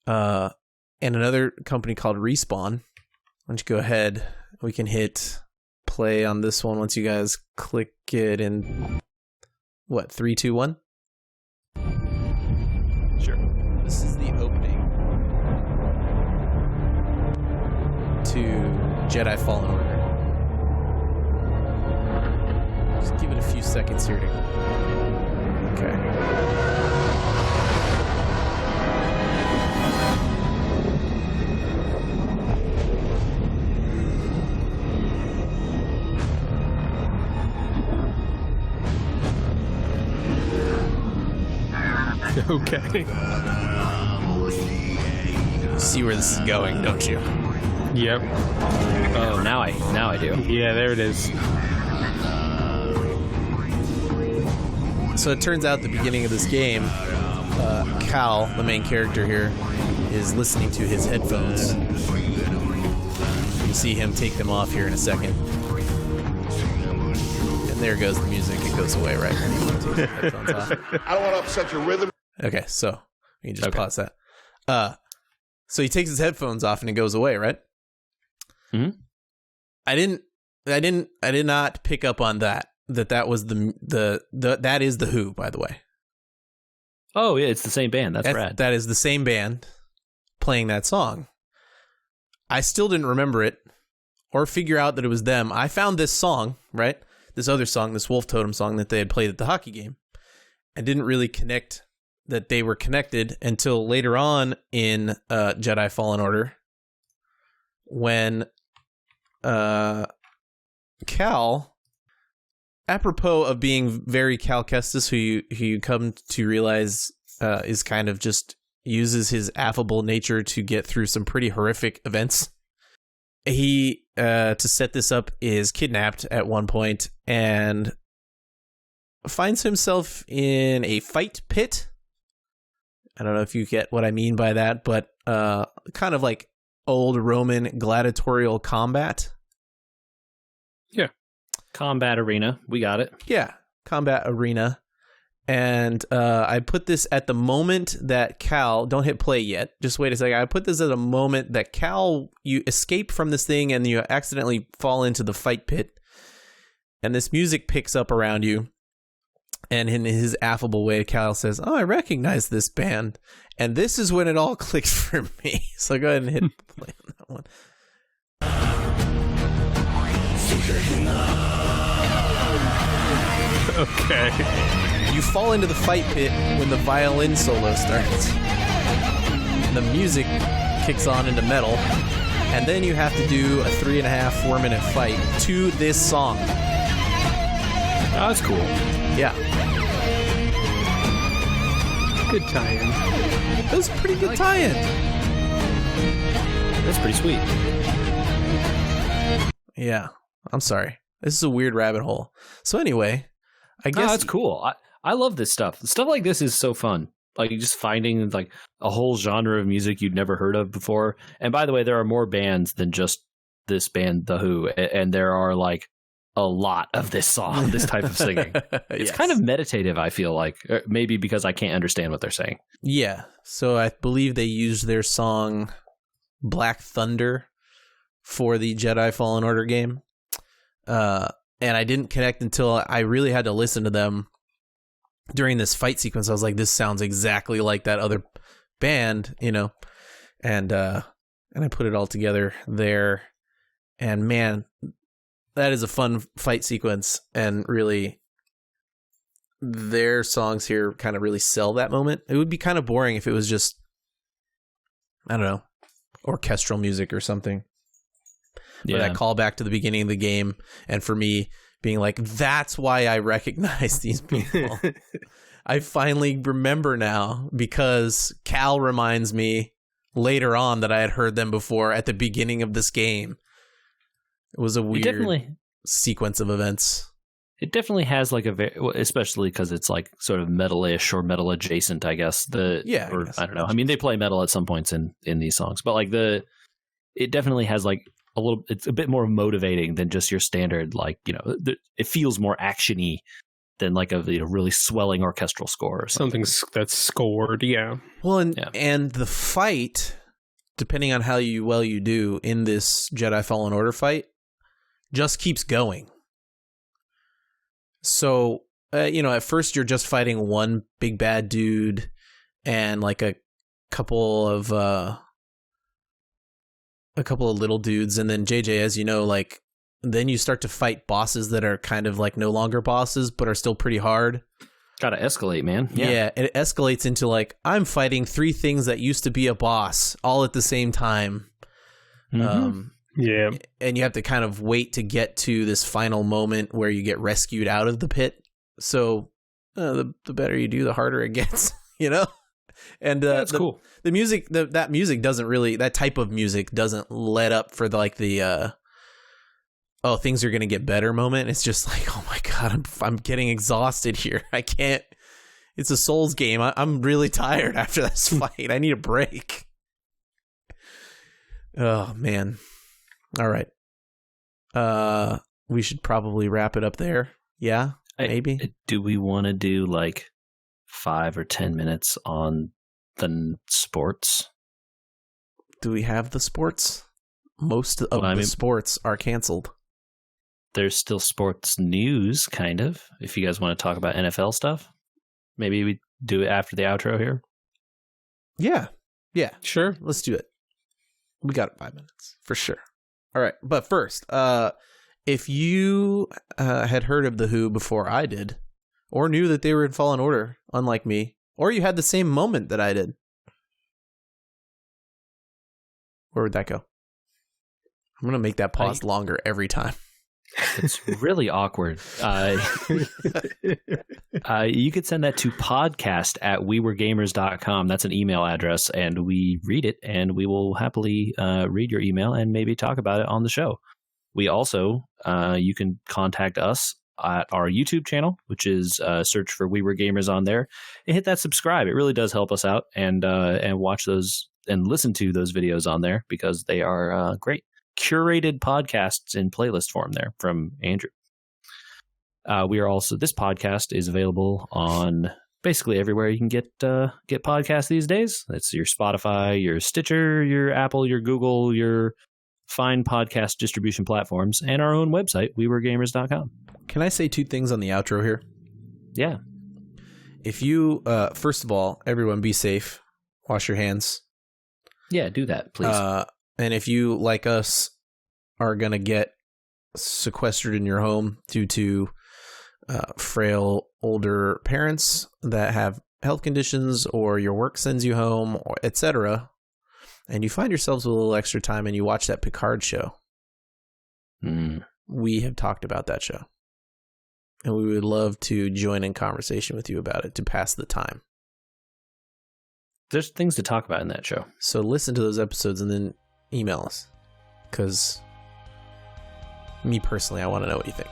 And another company called Respawn. Why don't you go ahead? We can hit play on this one once you guys click it in. What, 3, 2, 1? sure. This is the opening to Jedi Fallen Order. Just give it a few seconds here to... Okay. Okay. You see where this is going, don't you? Yep. Oh, now I do. Yeah, there it is. So it turns out at the beginning of this game, Cal, the main character here, is listening to his headphones. You see him take them off here in a second. And there goes the music. It goes away right when he takes the headphones off. I don't want to upset your rhythm. Okay, so we can just pause that. So he takes his headphones off and it goes away, right? Mm-hmm. I did not pick up on that that was the that is the Who, by the way. Oh, yeah, it's the same band. That's rad. That is the same band playing that song. I still didn't remember it or figure out that it was them. I found this song, right? This other song, this Wolf Totem song that they had played at the hockey game. I didn't really connect that they were connected until later on in Jedi Fallen Order when Cal, apropos of being very Cal Kestis, who you come to realize is kind of just uses his affable nature to get through some pretty horrific events. He, to set this up, is kidnapped at one point and finds himself in a fight pit. I don't know if you get what I mean by that, but kind of like old Roman gladiatorial combat. Yeah. Combat arena. We got it. Yeah, combat arena. And I put this at the moment that Cal, don't hit play yet, just wait a second. I put this at a moment that Cal, you escape from this thing and you accidentally fall into the fight pit. And this music picks up around you. And in his affable way, Cal says, "Oh, I recognize this band." And this is when it all clicked for me. So go ahead and hit play on that one. Okay. You fall into the fight pit when the violin solo starts. The music kicks on into metal. And then you have to do a 3.5, 4-minute fight to this song. Oh, that's cool. Yeah. Good tie-in. That was a pretty good tie-in. That's pretty sweet. Yeah. I'm sorry. This is a weird rabbit hole. So anyway, I guess... No, that's cool. I love this stuff. Stuff like this is so fun. Like just finding like a whole genre of music you'd never heard of before. And by the way, there are more bands than just this band, The Who. And there are like a lot of this song, this type of singing. It's kind of meditative, I feel like. Maybe because I can't understand what they're saying. Yeah. So I believe they used their song Black Thunder for the Jedi Fallen Order game. and I didn't connect until I really had to listen to them during this fight sequence. I was like, this sounds exactly like that other band, you know, and I put it all together there, and man, that is a fun fight sequence, and really their songs here kind of really sell that moment. It would be kind of boring if it was just, I don't know, orchestral music or something. Yeah. Or that call back to the beginning of the game, and for me being like, that's why I recognize these people. I finally remember now because Cal reminds me later on that I had heard them before at the beginning of this game. It was a weird sequence of events. It definitely has like especially because it's like sort of metal-ish or metal adjacent, I guess. I don't know. I mean, they play metal at some points in these songs, but like it definitely has like it's a bit more motivating than just your standard, like, you know, it feels more actiony than like a really swelling orchestral score or something that's scored. Yeah. Well, and the fight, depending on how well you do in this Jedi Fallen Order fight, just keeps going. So, you know, at first you're just fighting one big bad dude and like a couple of little dudes, and then JJ, as you know, like then you start to fight bosses that are kind of like no longer bosses but are still pretty hard. Gotta escalate, man. Yeah, it escalates into like, I'm fighting 3 things that used to be a boss all at the same time. Mm-hmm. Yeah. And you have to kind of wait to get to this final moment where you get rescued out of the pit. So the better you do, the harder it gets, you know? And that's cool. The music, that music doesn't really, that type of music doesn't let up for the things are going to get better moment. It's just like, oh my God, I'm getting exhausted here. I can't, it's a Souls game. I'm really tired after this fight. I need a break. Oh man. All right. We should probably wrap it up there. Yeah, maybe. Do we want to do like 5 or 10 minutes on the sports? Do we have the sports? Most of the sports are canceled. There's still sports news, kind of. If you guys want to talk about NFL stuff, maybe we do it after the outro here. Yeah, sure. Let's do it. We got 5 minutes for sure. All right, but first, if you had heard of The Who before I did, or knew that they were in Fallen Order, unlike me, or you had the same moment that I did, where would that go? I'm going to make that pause longer every time. It's really awkward. You could send that to podcast@weweregamers.com. That's an email address, and we read it, and we will happily read your email and maybe talk about it on the show. We also, you can contact us at our YouTube channel, which is search for We Were Gamers on there, and hit that subscribe. It really does help us out, and watch those and listen to those videos on there because they are great. Curated podcasts in playlist form there from Andrew. We are also, this podcast is available on basically everywhere you can get podcasts these days. That's your Spotify, your Stitcher, your Apple, your Google, your fine podcast distribution platforms, and our own website, weweregamers.com. Can I say 2 things on the outro here? Yeah. If you, first of all, everyone be safe. Wash your hands. Yeah, do that, please. And if you, like us, are going to get sequestered in your home due to frail older parents that have health conditions, or your work sends you home, or etc., and you find yourselves with a little extra time and you watch that Picard show, we have talked about that show. And we would love to join in conversation with you about it to pass the time. There's things to talk about in that show. So listen to those episodes and then email us, because me personally, I want to know what you think.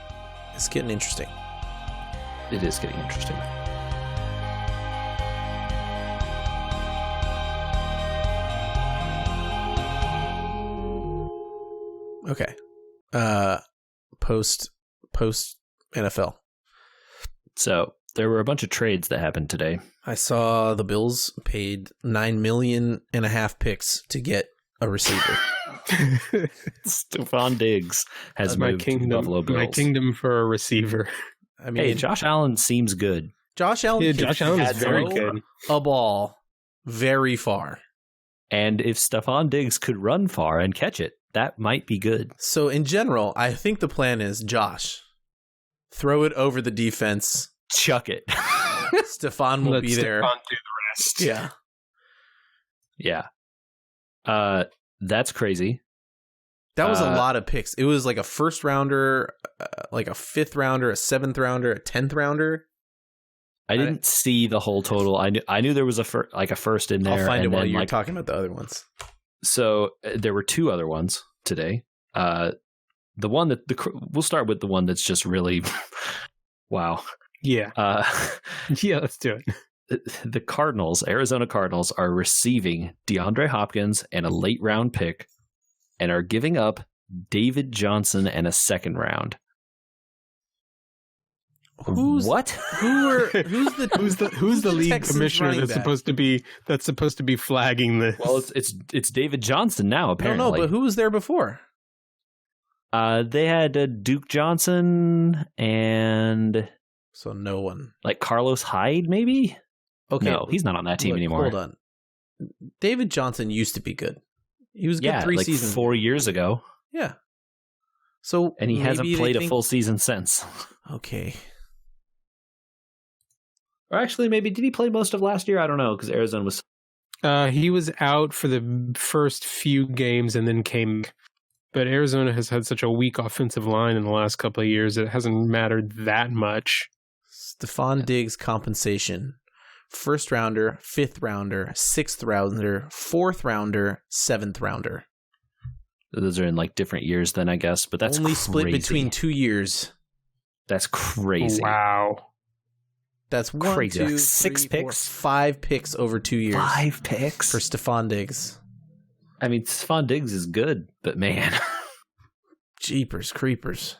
It's getting interesting. It is getting interesting. Okay. Post NFL. So there were a bunch of trades that happened today. I saw the Bills paid $9.5 million picks to get a receiver. Stephon Diggs has my moved to the Buffalo Bills. My kingdom for a receiver. I mean, Hey, Josh Allen seems good. Josh Allen Yeah, Josh Allen is very good. A ball very far. And if Stephon Diggs could run far and catch it, that might be good. So in general, I think the plan is Josh, throw it over the defense. Chuck it. Stephon will Let be there. Stephon do the rest. Yeah. Yeah. That's crazy. That was a lot of picks. It was like a first rounder, like a fifth rounder, a seventh rounder, a 10th rounder. I didn't see the whole total. I knew there was a first in there. I'll find it while you're like, talking about the other ones. So there were two other ones today. The one that we'll start with the one that's just really wow. Yeah. Yeah, let's do it. The Cardinals, Arizona Cardinals, are receiving DeAndre Hopkins and a late round pick and are giving up David Johnson and a second round. Who's the league Texans commissioner that's supposed to be flagging this? Well, it's David Johnson now, apparently. No, but who was there before? They had Duke Johnson and So no one. like Carlos Hyde, maybe? Okay. No, he's not on that team anymore. Hold on. David Johnson used to be good. He was good 3 like seasons. 4 years ago. Yeah. So And he hasn't maybe played they a full season since. Okay. Or actually, maybe did he play most of last year? I don't know, because Arizona was. He was out for the first few games and then came. But Arizona has had such a weak offensive line in the last couple of years, it hasn't mattered that much. Stephon Diggs compensation. First rounder, fifth rounder, sixth rounder, fourth rounder, seventh rounder. Those are in like different years, then I guess. But that's only crazy. split between 2 years. That's crazy. Wow. That's one, Crazy. two, Like three, 6 four, picks? 5 picks over 2 years. 5 picks for Stephon Diggs. I mean, Stephon Diggs is good, but man. Jeepers creepers.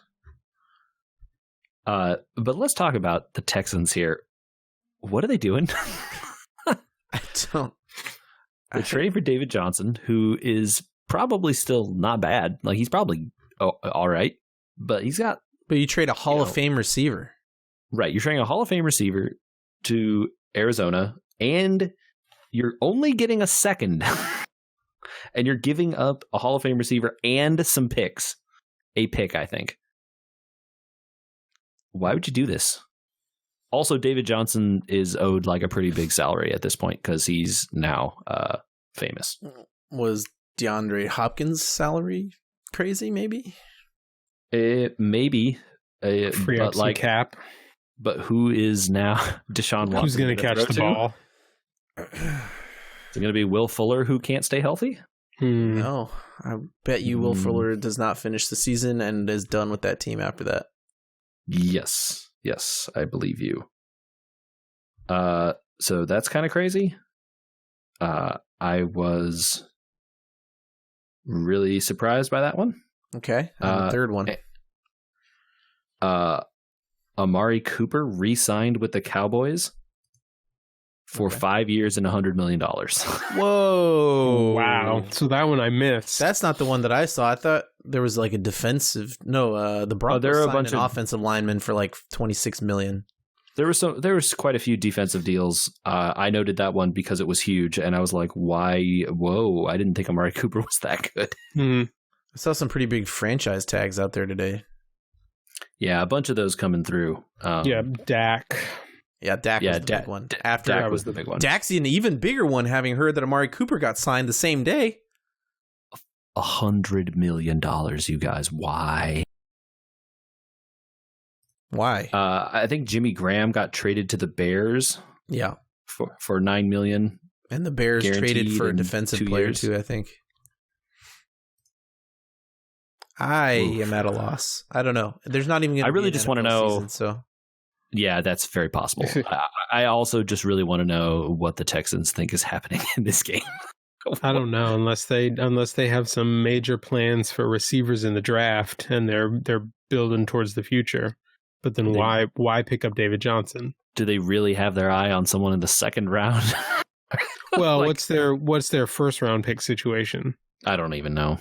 But let's talk about the Texans here. What are they doing? I don't. They're trading for David Johnson, who is probably still not bad. Like, he's probably all right, but he's got. But you trade a Hall of Fame receiver. Right. You're trading a Hall of Fame receiver to Arizona, and you're only getting a second. And you're giving up a Hall of Fame receiver and some picks. A pick, I think. Why would you do this? Also, David Johnson is owed like a pretty big salary at this point because he's now famous. Was DeAndre Hopkins' salary crazy, maybe? Maybe. Free but up some cap. But who is now Deshaun Watson? Who's going to catch the ball? Is it going to be Will Fuller who can't stay healthy? No. I bet you Will Fuller does not finish the season and is done with that team after that. Yes, I believe you. So that's kind of crazy. I was really surprised by that one. Okay, the third one. Amari Cooper re-signed with the Cowboys for 5 years and $100 million. Whoa! Wow! So that one I missed. That's not the one that I saw. I thought there was like a defensive. No, the Broncos there are a signed bunch an of offensive lineman for like $26 million. There was quite a few defensive deals. I noted that one because it was huge, and I was like, "Why? Whoa! I didn't think Amari Cooper was that good." I saw some pretty big franchise tags out there today. Yeah, a bunch of those coming through. Dak. Yeah, Dak was the big one. After Dak was the big one. Dak's an even bigger one, having heard that Amari Cooper got signed the same day. $100 million, you guys. Why? Why? I think Jimmy Graham got traded to the Bears. Yeah, for $9 million. And the Bears traded for a defensive player too, I think. I am at a loss. I don't know. There's not even. I really just want to know. Season, so. Yeah, that's very possible. I also just really want to know what the Texans think is happening in this game. I don't know unless they have some major plans for receivers in the draft and they're building towards the future. But then why pick up David Johnson? Do they really have their eye on someone in the second round? Well, what's their first round pick situation? I don't even know.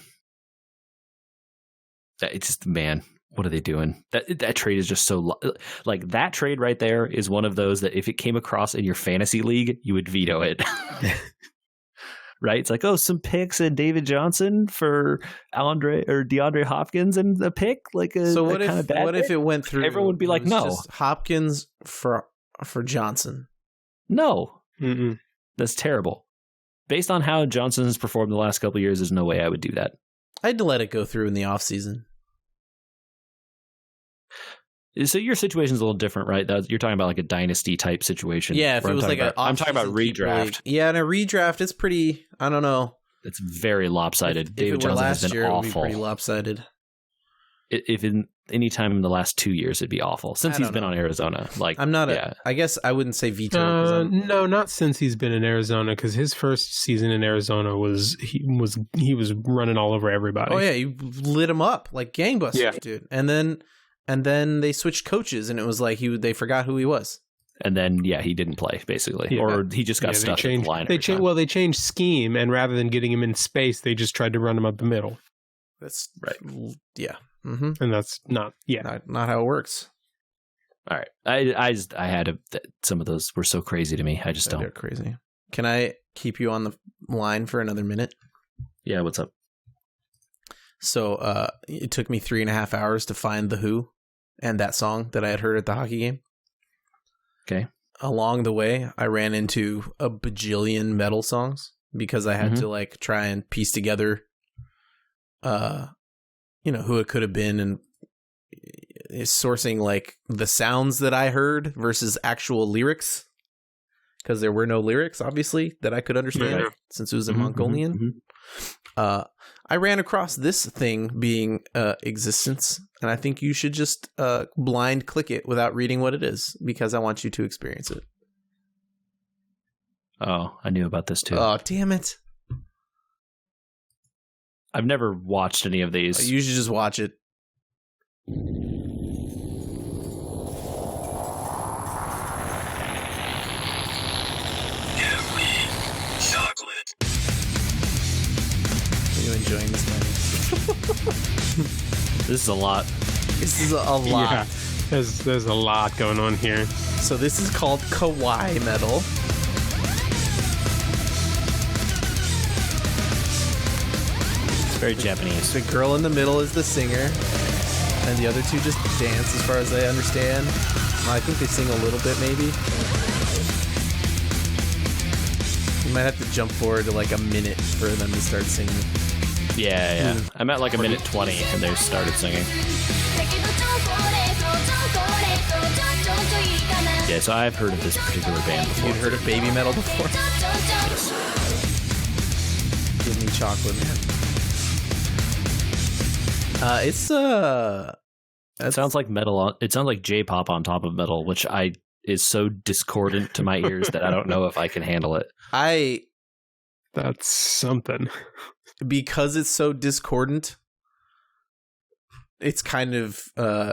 It's just, man, what are they doing? That trade is just so like that trade right there is one of those that if it came across in your fantasy league, you would veto it. Right? It's like, oh, some picks and David Johnson for DeAndre Hopkins and a pick, like a so what kind of bad what if it went through? Everyone would be like, no, just Hopkins for Johnson. No, Mm-mm. that's terrible. Based on how Johnson has performed the last couple of years, there's no way I would do that. I'd let it go through in the offseason. So your situation's a little different, right? You're talking about like a dynasty type situation. Yeah, if it was like I'm talking about redraft. Yeah, in a redraft, it's pretty. I don't know. It's very lopsided. If David Johnson has been year, awful. It would be pretty lopsided. If in any time in the last 2 years, it'd be awful since he's been on Arizona. Like I'm not. I guess I wouldn't say veto. No, not since he's been in Arizona. Because his first season in Arizona he was running all over everybody. Oh yeah, you lit him up like gangbusters, dude. And then they switched coaches, and it was like they forgot who he was. And then he didn't play basically, or he just got stuck in the line. They changed scheme, and rather than getting him in space, they just tried to run him up the middle. That's right. Yeah. Mm-hmm. And that's not how it works. All right, I had some of those were so crazy to me. I just don't. They're crazy. Can I keep you on the line for another minute? Yeah, what's up? So it took me 3.5 hours to find The Who and that song that I had heard at the hockey game. Okay. Along the way, I ran into a bajillion metal songs because I had to like try and piece together who it could have been, and sourcing like the sounds that I heard versus actual lyrics, because there were no lyrics obviously that I could understand since it was in Mongolian. I ran across this thing being existence, and I think you should just blind click it without reading what it is, because I want you to experience it. Oh, I knew about this too. Oh, damn it. I've never watched any of these. You should just watch it. Chocolate. Are you enjoying this, Lenny? This is a lot. This is a lot. Yeah, there's a lot going on here. So this is called kawaii metal. Very Japanese. The girl in the middle is the singer, and the other two just dance, as far as I understand. I think they sing a little bit, maybe. You might have to jump forward to like a minute for them to start singing. Yeah. I'm at like a minute 20, and they started singing. Yeah, so I've heard of this particular band before. You'd heard of baby metal before? Yes. Give me chocolate, man. It sounds like metal. It sounds like J-pop on top of metal, which is so discordant to my ears that I don't know if I can handle it. That's something. Because it's so discordant, it's kind of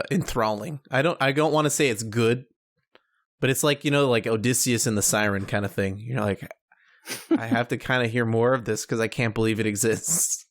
enthralling. I don't want to say it's good, but it's like, like Odysseus and the Siren kind of thing. You're like, I have to kind of hear more of this because I can't believe it exists.